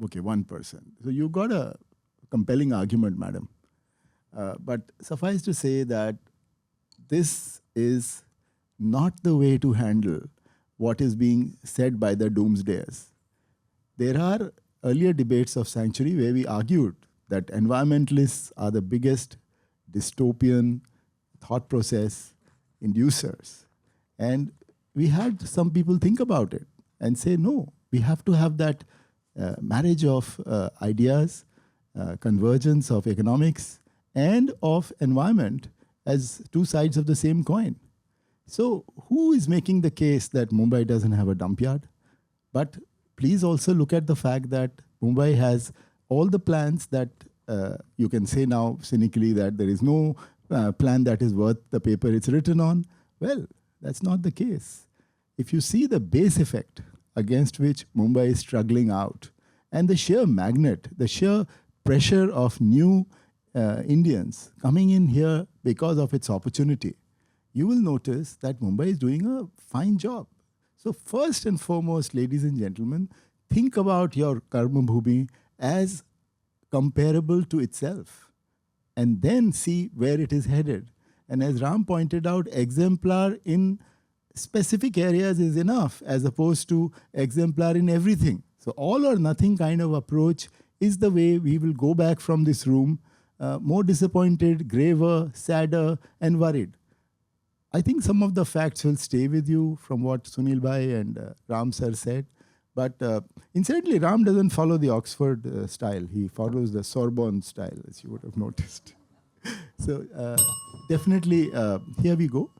Okay, one person. So you got a compelling argument, madam. But suffice to say that this is not the way to handle what is being said by the doomsdayers. There are earlier debates of Sanctuary where we argued that environmentalists are the biggest dystopian thought process inducers. And we had some people think about it and say, no, we have to have that marriage of ideas, convergence of economics and of environment as two sides of the same coin. So who is making the case that Mumbai doesn't have a dump yard? But please also look at the fact that Mumbai has all the plans that you can say now cynically that there is no plan that is worth the paper it's written on. Well, that's not the case. If you see the base effect against which Mumbai is struggling out and the sheer magnet, the sheer pressure of new Indians coming in here because of its opportunity, you will notice that Mumbai is doing a fine job. So first and foremost, ladies and gentlemen, think about your Karma Bhumi as comparable to itself and then see where it is headed. And as Ram pointed out, exemplar in specific areas is enough as opposed to exemplar in everything. So all or nothing kind of approach is the way we will go back from this room more disappointed, graver, sadder, and worried. I think some of the facts will stay with you from what Sunil Bhai and Ram sir said. But incidentally, Ram doesn't follow the Oxford style. He follows the Sorbonne style, as you would have noticed. So definitely, here we go.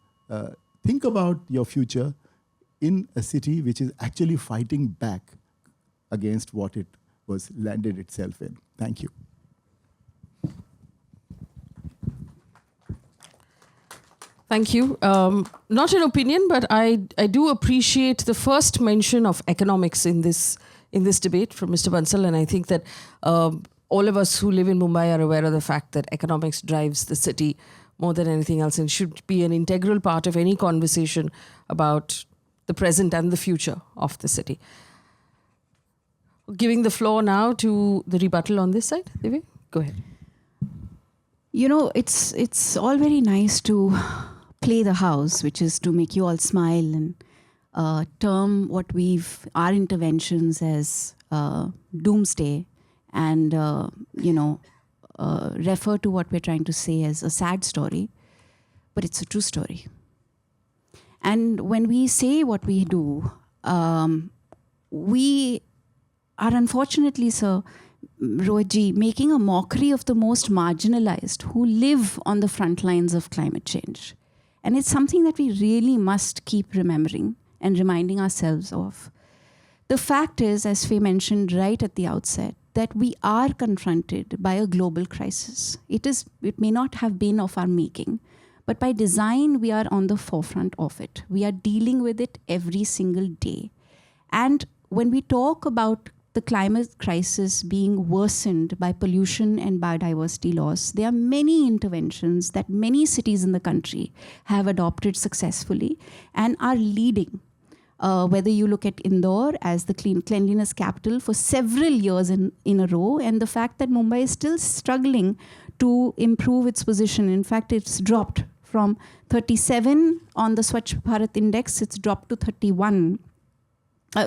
Think about your future in a city which is actually fighting back against what it was landed itself in. Thank you. Thank you. Not an opinion, but I do appreciate the first mention of economics in this debate from Mr. Bansal, and I think that all of us who live in Mumbai are aware of the fact that economics drives the city more than anything else and should be an integral part of any conversation about the present and the future of the city. Giving the floor now to the rebuttal on this side. Devi, go ahead. You know, it's all very nice to play the house, which is to make you all smile and term what our interventions as doomsday and, refer to what we're trying to say as a sad story, but it's a true story. And when we say what we do, we are unfortunately, sir, Rohitji, making a mockery of the most marginalized who live on the front lines of climate change. And it's something that we really must keep remembering and reminding ourselves of. The fact is, as Faye mentioned right at the outset, that we are confronted by a global crisis. It may not have been of our making, but by design, we are on the forefront of it. We are dealing with it every single day. And when we talk about the climate crisis being worsened by pollution and biodiversity loss, there are many interventions that many cities in the country have adopted successfully and are leading. Whether you look at Indore as the cleanliness capital for several years in a row, and the fact that Mumbai is still struggling to improve its position. In fact, it's dropped from 37 on the Swachh Bharat Index, it's dropped to 31.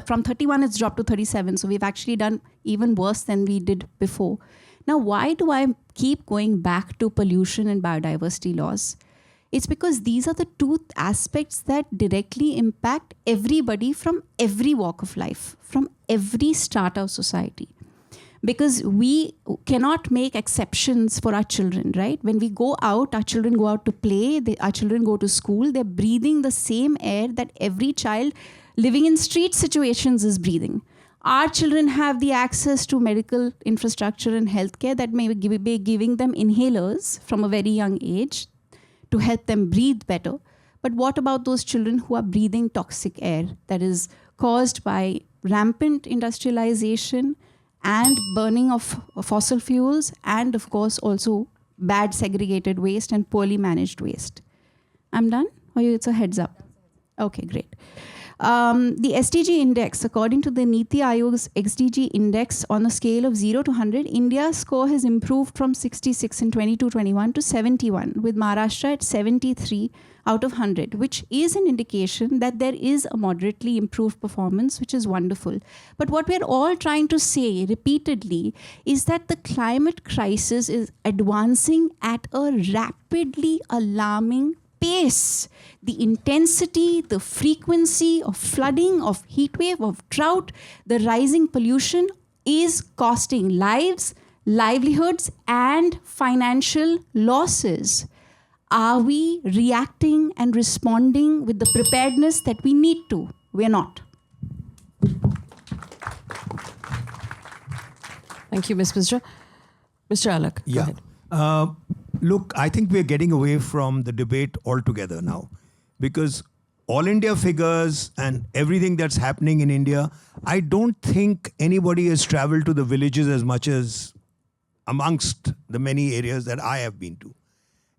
From 31, it's dropped to 37. So we've actually done even worse than we did before. Now, why do I keep going back to pollution and biodiversity loss? It's because these are the two aspects that directly impact everybody from every walk of life, from every strata of society. Because we cannot make exceptions for our children, right? When we go out, our children go out to play, our children go to school, they're breathing the same air that every child living in street situations is breathing. Our children have the access to medical infrastructure and healthcare that may be giving them inhalers from a very young age to help them breathe better. But what about those children who are breathing toxic air that is caused by rampant industrialization and burning of fossil fuels, and of course also bad segregated waste and poorly managed waste? I'm done? Or it's a heads up? Okay, great. The SDG index, according to the Niti Aayog's SDG index, on a scale of 0 to 100, India's score has improved from 66 in 22-21 to 71, with Maharashtra at 73 out of 100, which is an indication that there is a moderately improved performance, which is wonderful. But what we're all trying to say repeatedly is that the climate crisis is advancing at a rapidly alarming pace. The intensity, the frequency of flooding, of heat wave, of drought, the rising pollution is costing lives, livelihoods, and financial losses. Are we reacting and responding with the preparedness that we need to? We're not. Thank you, Ms. Misra. Mr. Alagh, go ahead. Look, I think we're getting away from the debate altogether now, because all India figures and everything that's happening in India, I don't think anybody has traveled to the villages as much as amongst the many areas that I have been to.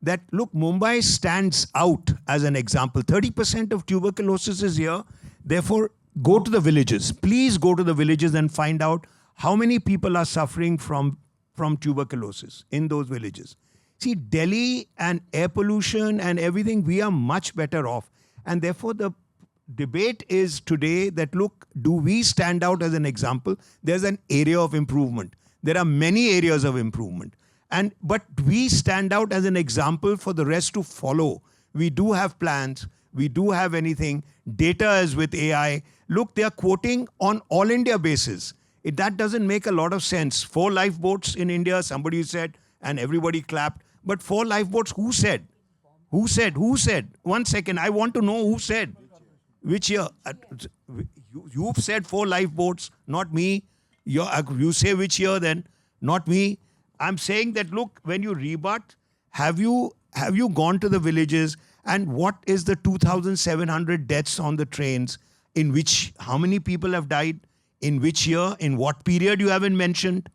That, look, Mumbai stands out as an example. 30% of tuberculosis is here. Therefore, go to the villages. Please go to the villages and find out how many people are suffering from tuberculosis in those villages. See, Delhi and air pollution and everything, we are much better off. And therefore, the debate is today that, look, do we stand out as an example? There's an area of improvement. There are many areas of improvement. But we stand out as an example for the rest to follow. We do have plans. We do have anything. Data is with AI. Look, they are quoting on all India basis. That doesn't make a lot of sense. 4 lifeboats in India, somebody said, and everybody clapped. But 4 lifeboats, who said? Who said? Who said? 1 second, I want to know who said. Which year? You've said 4 lifeboats, not me. You say which year then? Not me. I'm saying that, look, when you rebut, have you gone to the villages, and what is the 2,700 deaths on the trains, in which, how many people have died, in which year, in what period? You haven't mentioned.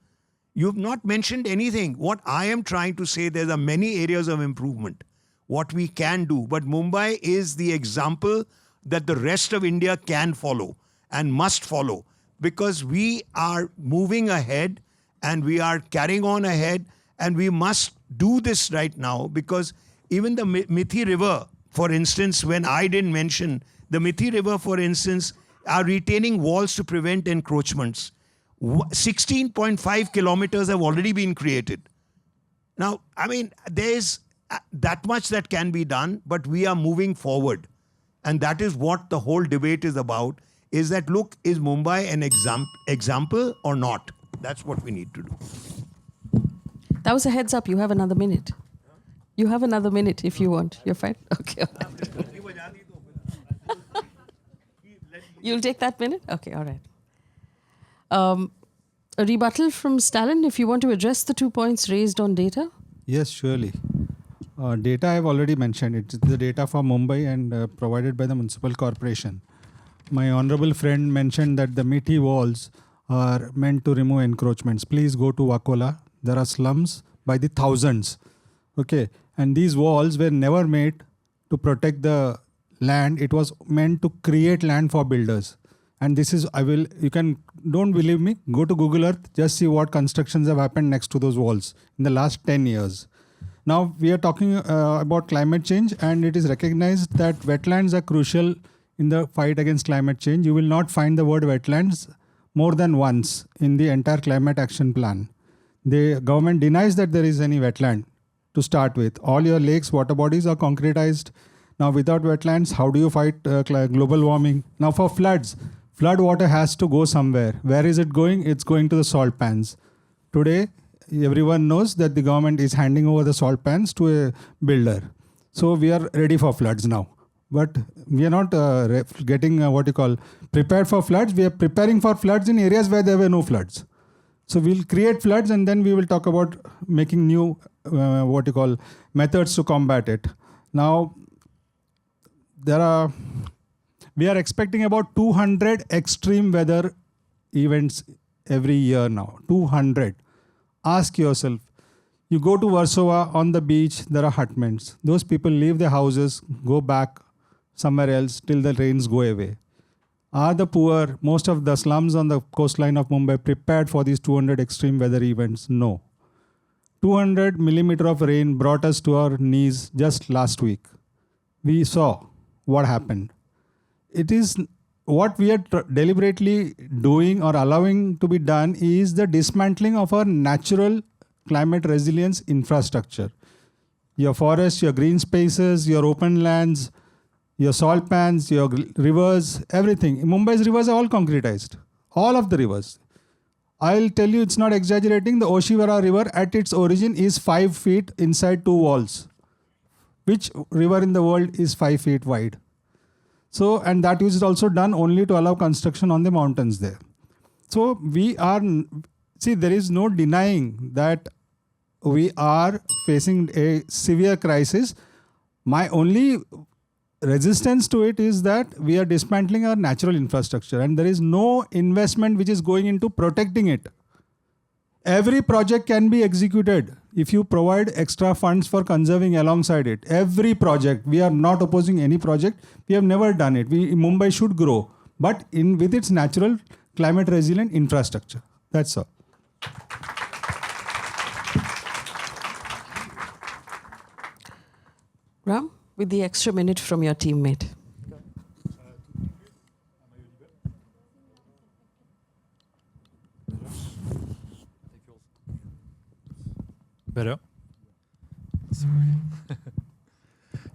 You've not mentioned anything. What I am trying to say, there are many areas of improvement, what we can do. But Mumbai is the example that the rest of India can follow and must follow, because we are moving ahead and we are carrying on ahead, and we must do this right now, because even the Mithi River, for instance, when I didn't mention, the Mithi River, for instance, are retaining walls to prevent encroachments. 16.5 kilometers have already been created. Now, I mean, there's that much that can be done, but we are moving forward. And that is what the whole debate is about, is that, look, is Mumbai an example or not? That's what we need to do. That was a heads up. You have another minute. You have another minute if you want. You're fine? Okay. You'll take that minute? Okay, all right. A rebuttal from Stalin, if you want to address the 2 points raised on data. Yes, surely. Data I've already mentioned. It's the data for Mumbai and provided by the municipal corporation. My honorable friend mentioned that the meaty walls are meant to remove encroachments. Please go to Wakola. There are slums by the thousands. Okay. And these walls were never made to protect the land. It was meant to create land for builders. And this is, don't believe me, go to Google Earth, just see what constructions have happened next to those walls in the last 10 years. Now we are talking about climate change, and it is recognized that wetlands are crucial in the fight against climate change. You will not find the word wetlands more than once in the entire climate action plan. The government denies that there is any wetland to start with. All your lakes, water bodies are concretized. Now without wetlands, how do you fight global warming? Now for floods, flood water has to go somewhere. Where is it going? It's going to the salt pans. Today, everyone knows that the government is handing over the salt pans to a builder. So we are ready for floods now. But we are not getting prepared for floods. We are preparing for floods in areas where there were no floods. So we'll create floods, and then we will talk about making new methods to combat it. Now, we are expecting about 200 extreme weather events every year now. 200. Ask yourself, you go to Warsaw, on the beach, there are hutments. Those people leave their houses, go back somewhere else till the rains go away. Are the poor, most of the slums on the coastline of Mumbai, prepared for these 200 extreme weather events? No. 200 millimeter of rain brought us to our knees just last week. We saw what happened. It is what we are deliberately doing or allowing to be done is the dismantling of our natural climate resilience infrastructure. Your forests, your green spaces, your open lands, your salt pans, your rivers, everything. Mumbai's rivers are all concretized. All of the rivers. I'll tell you, it's not exaggerating. The Oshivara River at its origin is 5 feet inside 2 walls. Which river in the world is 5 feet wide? So, and that is also done only to allow construction on the mountains there. So there is no denying that we are facing a severe crisis. My only resistance to it is that we are dismantling our natural infrastructure, and there is no investment which is going into protecting it. Every project can be executed if you provide extra funds for conserving alongside it. Every project. We are not opposing any project. We have never done it. Mumbai should grow, but with its natural climate resilient infrastructure. That's all. Ram, with the extra minute from your teammate. Better?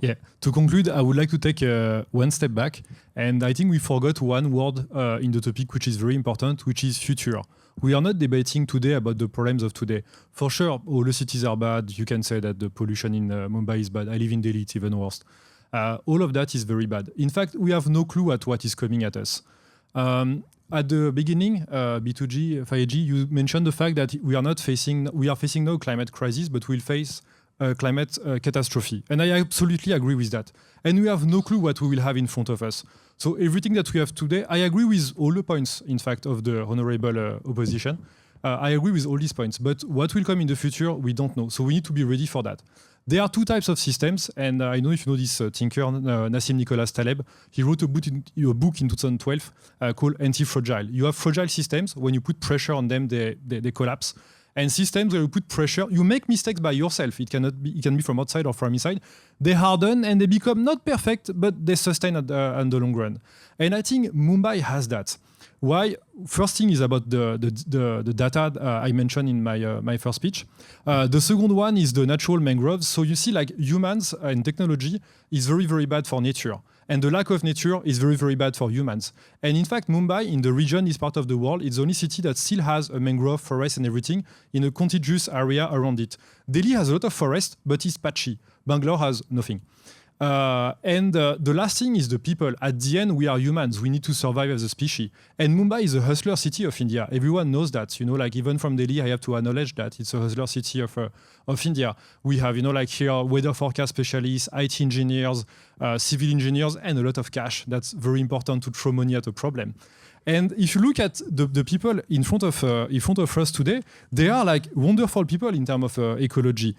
Yeah. To conclude, I would like to take one step back. And I think we forgot one word in the topic which is very important, which is future. We are not debating today about the problems of today. For sure, all the cities are bad. You can say that the pollution in Mumbai is bad. I live in Delhi, it's even worse. All of that is very bad. In fact, we have no clue at what is coming at us. At the beginning, B2G5A, you mentioned the fact that we are facing no climate crisis, but we'll face a climate catastrophe. And I absolutely agree with that. And we have no clue what we will have in front of us. So everything that we have today, I agree with all the points, in fact, of the honorable opposition. I agree with all these points. But what will come in the future, we don't know. So we need to be ready for that. There are 2 types of systems, and I know if you know this thinker, Nassim Nicholas Taleb. He wrote a book in 2012 called Anti-Fragile. You have fragile systems. When you put pressure on them, they collapse. And systems where you put pressure, you make mistakes by yourself. It can be from outside or from inside. They harden and they become not perfect, but they sustain on the long run. And I think Mumbai has that. Why? First thing is about the data I mentioned in my first speech. The second one is the natural mangroves. So you see, like humans and technology is very, very bad for nature. And the lack of nature is very, very bad for humans. And in fact, Mumbai, in the region, this part of the world, it's the only city that still has a mangrove forest and everything in a contiguous area around it. Delhi has a lot of forest, but it's patchy. Bangalore has nothing. And the last thing is the people. At the end, we are humans. We need to survive as a species. And Mumbai is a hustler city of India. Everyone knows that. You know, like even from Delhi, I have to acknowledge that it's a hustler city of India. We have, you know, like here, weather forecast specialists, IT engineers, civil engineers, and a lot of cash. That's very important to throw money at a problem. And if you look at the people in front of us today, they are like wonderful people in terms of ecology.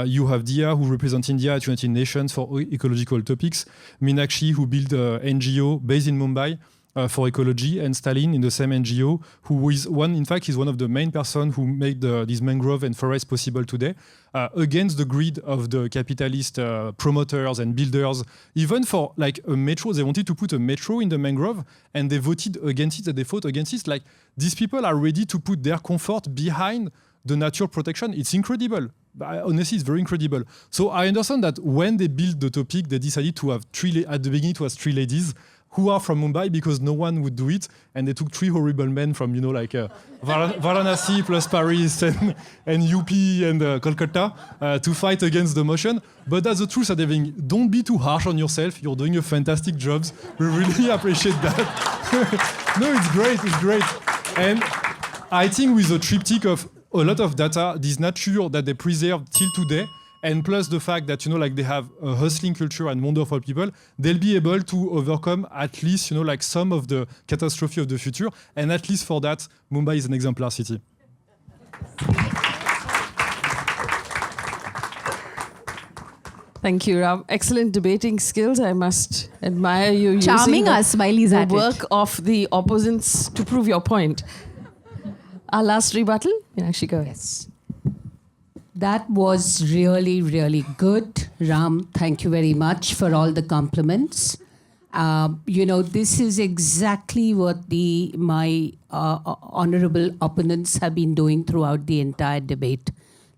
You have Dia, who represents India at United Nations for ecological topics, Meenakshi, who built an NGO based in Mumbai for ecology, and Stalin in the same NGO, who is one of the main persons who made these mangrove and forests possible today, against the greed of the capitalist promoters and builders. Even for like a metro, they wanted to put a metro in the mangrove, and they voted against it, and they fought against it. Like, these people are ready to put their comfort behind the nature protection. It's incredible. Honestly, it's very incredible. So I understand that when they built the topic, they decided to have at the beginning, it was 3 ladies who are from Mumbai, because no one would do it, and they took 3 horrible men from, you know, like Varanasi plus Paris and UP and Kolkata to fight against the motion. But that's the truth at everything. Don't be too harsh on yourself. You're doing a fantastic job. We really appreciate that. No, it's great. And I think with the triptych of a lot of data, this nature that they preserve till today, and plus the fact that, you know, like they have a hustling culture and wonderful people, they'll be able to overcome at least, you know, like some of the catastrophe of the future. And at least for that, Mumbai is an exemplar city. Thank you, Ram. Excellent debating skills. I must admire you Charming using us while he's at the it. work of the opposants to prove your point. Our last rebuttal? Yeah, actually go ahead. Yes. That was really, really good. Ram, thank you very much for all the compliments. You know, this is exactly what my honorable opponents have been doing throughout the entire debate.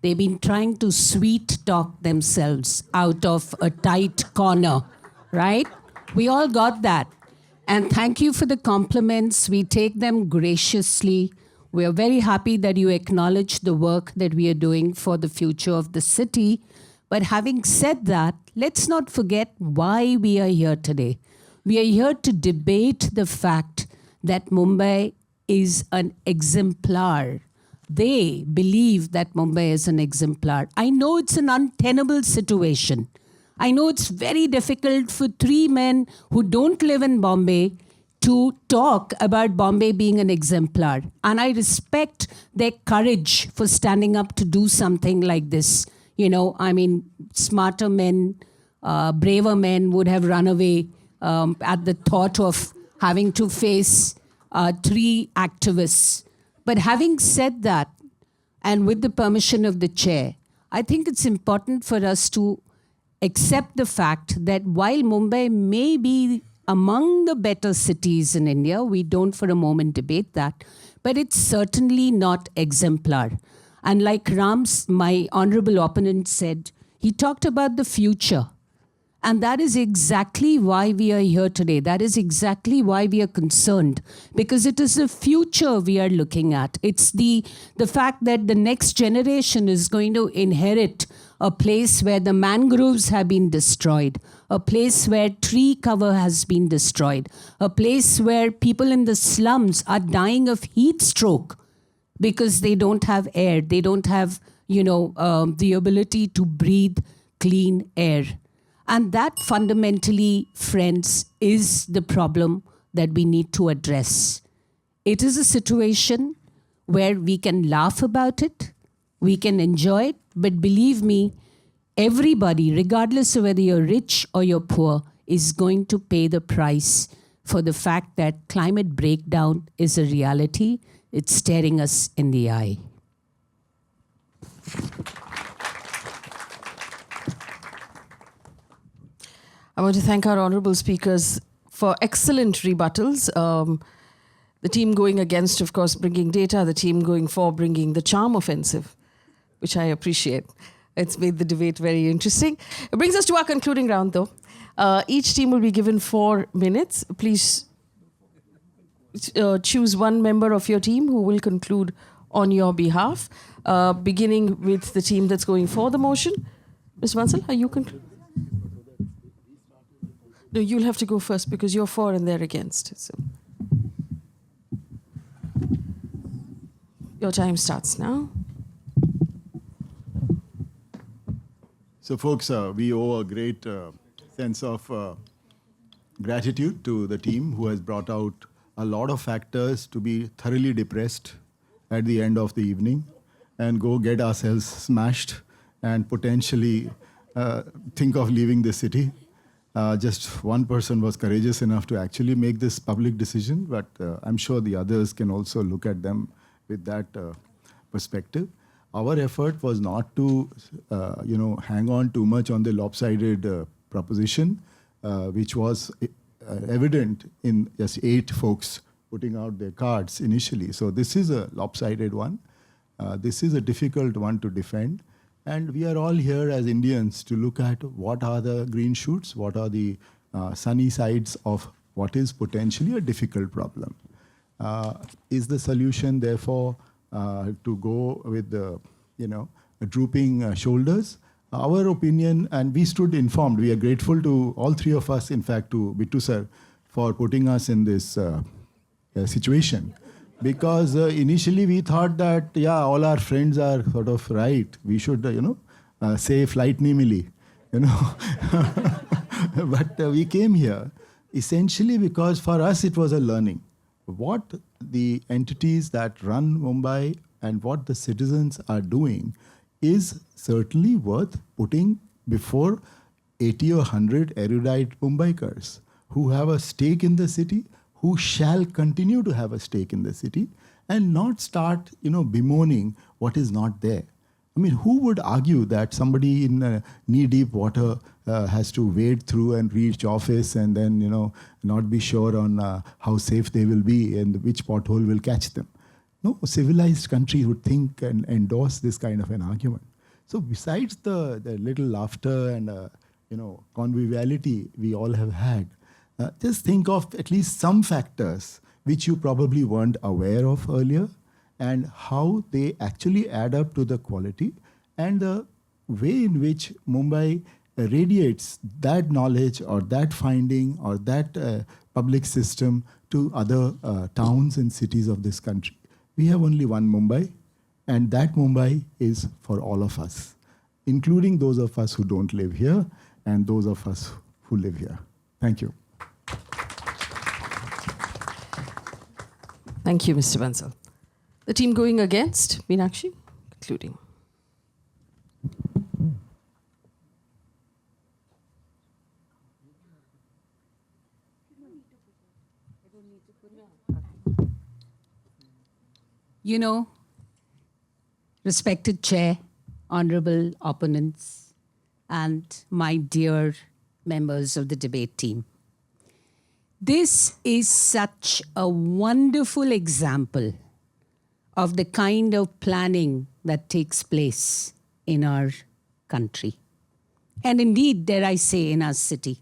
They've been trying to sweet talk themselves out of a tight corner, right? We all got that. And thank you for the compliments. We take them graciously. We are very happy that you acknowledge the work that we are doing for the future of the city. But having said that, let's not forget why we are here today. We are here to debate the fact that Mumbai is an exemplar. They believe that Mumbai is an exemplar. I know it's an untenable situation. I know it's very difficult for 3 men who don't live in Bombay to talk about Bombay being an exemplar. And I respect their courage for standing up to do something like this. You know, I mean, smarter men, braver men would have run away at the thought of having to face 3 activists. But having said that, and with the permission of the chair, I think it's important for us to accept the fact that while Mumbai may be among the better cities in India, we don't for a moment debate that, but it's certainly not exemplar. And like my honorable opponent said, he talked about the future. And that is exactly why we are here today. That is exactly why we are concerned, because it is the future we are looking at. It's the fact that the next generation is going to inherit a place where the mangroves have been destroyed, a place where tree cover has been destroyed, a place where people in the slums are dying of heat stroke because they don't have air. They don't have, the ability to breathe clean air. And that fundamentally, friends, is the problem that we need to address. It is a situation where we can laugh about it, we can enjoy it, but believe me, everybody, regardless of whether you're rich or you're poor, is going to pay the price for the fact that climate breakdown is a reality. It's staring us in the eye. I want to thank our honorable speakers for excellent rebuttals. The team going against, of course, bringing data. The team going for bringing the charm offensive, which I appreciate. It's made the debate very interesting. It brings us to our concluding round, though. Each team will be given 4 minutes. Please choose one member of your team who will conclude on your behalf, beginning with the team that's going for the motion. Mr. Bansal, are you concluding? No, you'll have to go first because you're for and they're against. So. Your time starts now. So, folks, we owe a great sense of gratitude to the team who has brought out a lot of factors to be thoroughly depressed at the end of the evening and go get ourselves smashed and potentially think of leaving the city. Just one person was courageous enough to actually make this public decision, but I'm sure the others can also look at them with that perspective. Our effort was not to, hang on too much on the lopsided proposition, which was evident in just 8 folks putting out their cards initially. So this is a lopsided one. This is a difficult one to defend. And we are all here as Indians to look at what are the green shoots, what are the sunny sides of what is potentially a difficult problem. Is the solution, therefore, to go with the, drooping shoulders? Our opinion, and we stood informed. We are grateful to all 3 of us, in fact, to Bittu sir, for putting us in this situation. Because initially we thought that, all our friends are sort of right. We should, say flight nimili, But we came here essentially because for us it was a learning. What the entities that run Mumbai and what the citizens are doing is certainly worth putting before 80 or 100 erudite Mumbaikars who have a stake in the city, who shall continue to have a stake in the city, and not start, bemoaning what is not there. I mean, who would argue that somebody in knee-deep water has to wade through and reach office and then, not be sure on how safe they will be and which pothole will catch them? No civilized country would think and endorse this kind of an argument. So besides the little laughter and, conviviality we all have had, just think of at least some factors which you probably weren't aware of earlier and how they actually add up to the quality and the way in which Mumbai radiates that knowledge or that finding or that public system to other towns and cities of this country. We have only one Mumbai, and that Mumbai is for all of us, including those of us who don't live here and those of us who live here. Thank you. Thank you, Mr. Bansal. The team going against, Meenakshi, concluding. Respected Chair, honorable opponents, and my dear members of the debate team. This is such a wonderful example of the kind of planning that takes place in our country. And indeed, dare I say, in our city.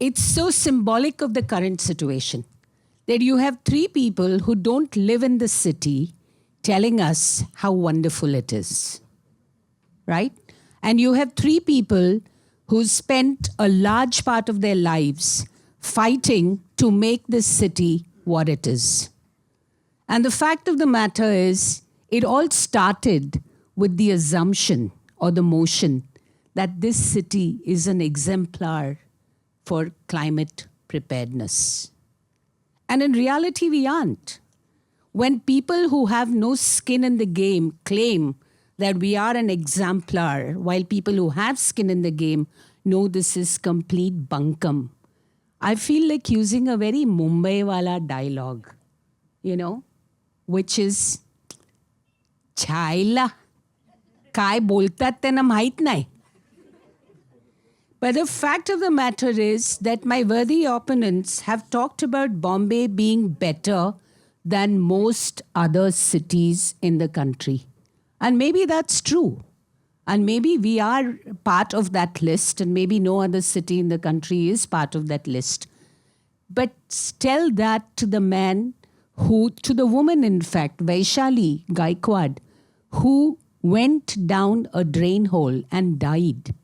It's so symbolic of the current situation that you have 3 people who don't live in the city telling us how wonderful it is, right? And you have 3 people who spent a large part of their lives fighting to make this city what it is. And the fact of the matter is, it all started with the assumption or the motion that this city is an exemplar for climate preparedness. And in reality, we aren't. When people who have no skin in the game claim that we are an exemplar, while people who have skin in the game know this is complete bunkum, I feel like using a very Mumbai wala dialogue, which is, Chaila, काय बोलतात त्यांना माहित नाही. But the fact of the matter is that my worthy opponents have talked about Bombay being better than most other cities in the country. And maybe that's true. And maybe we are part of that list, and maybe no other city in the country is part of that list. But tell that to the man to the woman, in fact, Vaishali Gaikwad, who went down a drain hole and died.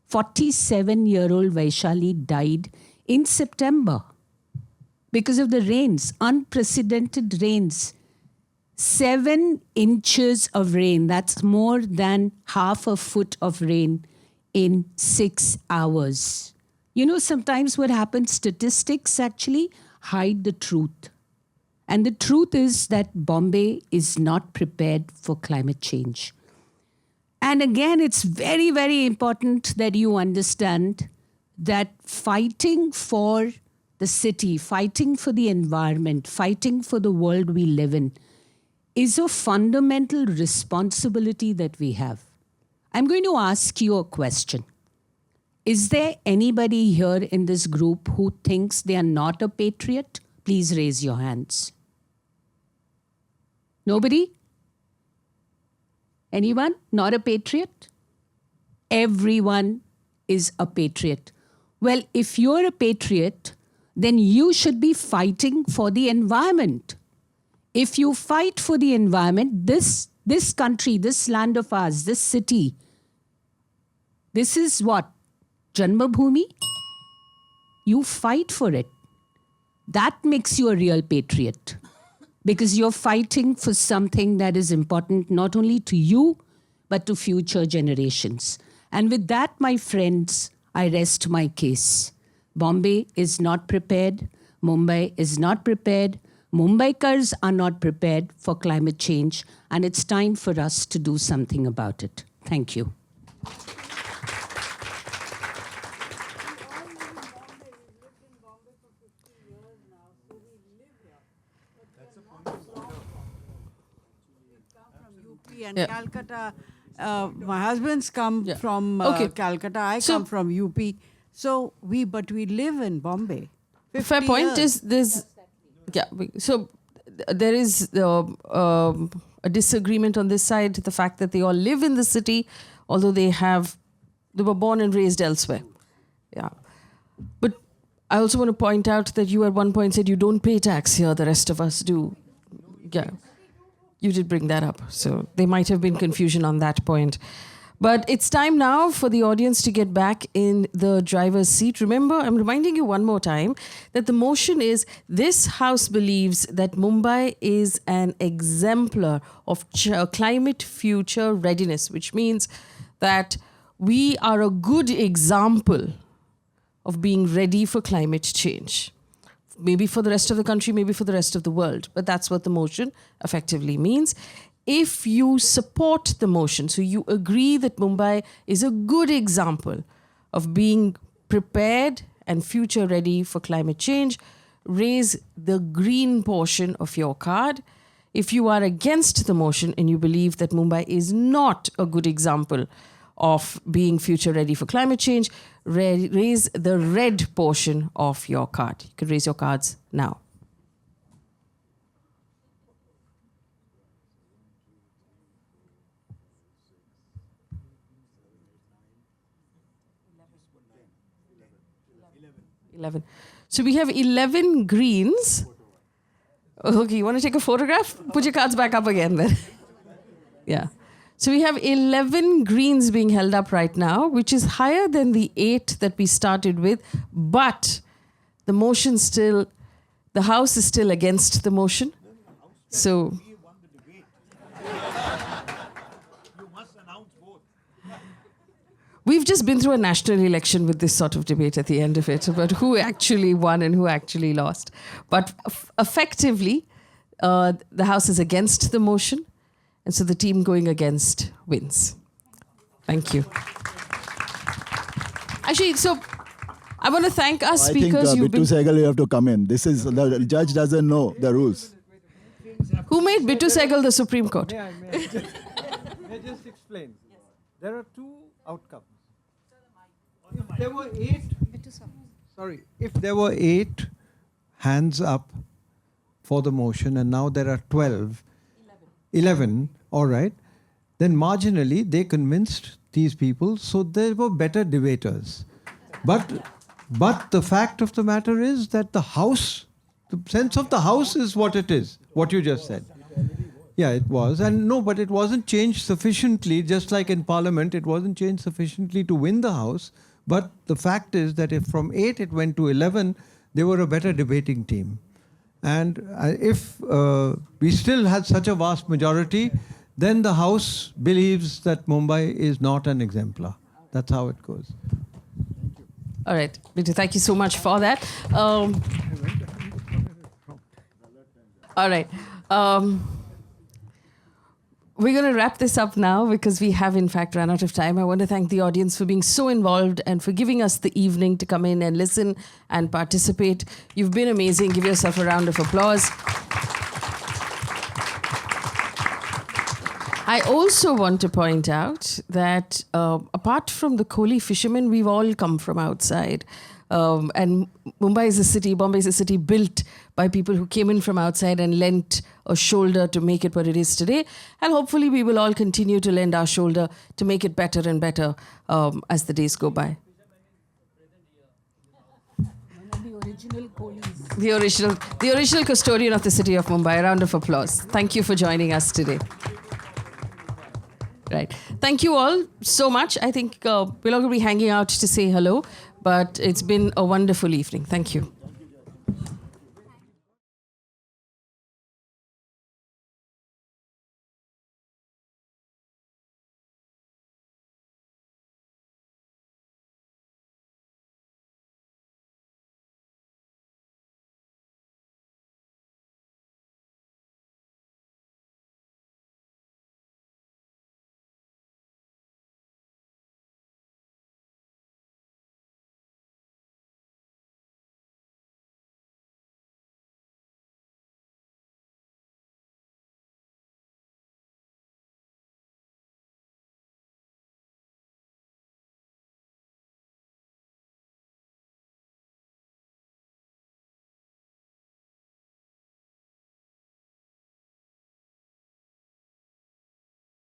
47-year-old Vaishali died in September because of the rains, unprecedented rains. 7 inches of rain, that's more than half a foot of rain in 6 hours. You know, sometimes what happens, statistics actually hide the truth. And the truth is that Bombay is not prepared for climate change. And again, it's very, very important that you understand that fighting for the city, fighting for the environment, fighting for the world we live in is a fundamental responsibility that we have. I'm going to ask you a question. Is there anybody here in this group who thinks they are not a patriot? Please raise your hands. Nobody? Anyone? Not a patriot? Everyone is a patriot. Well, if you're a patriot, then you should be fighting for the environment. If you fight for the environment, this country, this land of ours, this city, this is what? Janmabhoomi? You fight for it. That makes you a real patriot. Because you're fighting for something that is important not only to you, but to future generations. And with that, my friends, I rest my case. Bombay is not prepared. Mumbai is not prepared. Mumbaikars are not prepared for climate change. And it's time for us to do something about it. Thank you. And Calcutta, my husband's come from Calcutta. I come from UP. So we live in Bombay. Fair point is this. Yeah. So there is a disagreement on this side. The fact that they all live in the city, although they were born and raised elsewhere. Yeah. But I also want to point out that you at one point said you don't pay tax here. The rest of us do. Yeah. You did bring that up. So there might have been confusion on that point. But it's time now for the audience to get back in the driver's seat. Remember, I'm reminding you one more time that the motion is this House believes that Mumbai is an exemplar of climate future readiness, which means that we are a good example of being ready for climate change. Maybe for the rest of the country, maybe for the rest of the world. But that's what the motion effectively means. If you support the motion, so you agree that Mumbai is a good example of being prepared and future ready for climate change, raise the green portion of your card. If you are against the motion and you believe that Mumbai is not a good example of being future ready for climate change, raise the red portion of your card. You can raise your cards now. $11. So we have 11 greens. Okay, you want to take a photograph? Put your cards back up again then. Yeah. So we have 11 greens being held up right now, which is higher than the 8 that we started with. But the motion still, the House is still against the motion. So we've just been through a national election with this sort of debate at the end of it about who actually won and who actually lost. But effectively, the House is against the motion. And so the team going against wins. Thank you. Actually, so I want to thank our speakers. I think Bittu Sehgal, you have to come in. This is, the judge doesn't know the rules. Who made Bittu Sehgal the Supreme Court? May I just explain? There are two outcomes. there were if there were 8 hands up for the motion and now there are 11, all right, then marginally they convinced these people, so they were better debaters. But the fact of the matter is that the House, the sense of the House is what it is, what you just said. Yeah, it was. And no, but it wasn't changed sufficiently, just like in Parliament, it wasn't changed sufficiently to win the House. But the fact is that if from 8 it went to 11, they were a better debating team. And if we still had such a vast majority, then the House believes that Mumbai is not an exemplar. That's how it goes. All right, Bitu, thank you so much for that. All right. We're going to wrap this up now because we have, in fact, run out of time. I want to thank the audience for being so involved and for giving us the evening to come in and listen and participate. You've been amazing. Give yourself a round of applause. I also want to point out that apart from the Kohli fishermen, we've all come from outside. And Bombay is a city built by people who came in from outside and lent a shoulder to make it what it is today. And hopefully we will all continue to lend our shoulder to make it better and better as the days go by. The original custodian of the city of Mumbai. A round of applause. Thank you for joining us today. Right. Thank you all so much. I think we're all going to be hanging out to say hello, but it's been a wonderful evening. Thank you.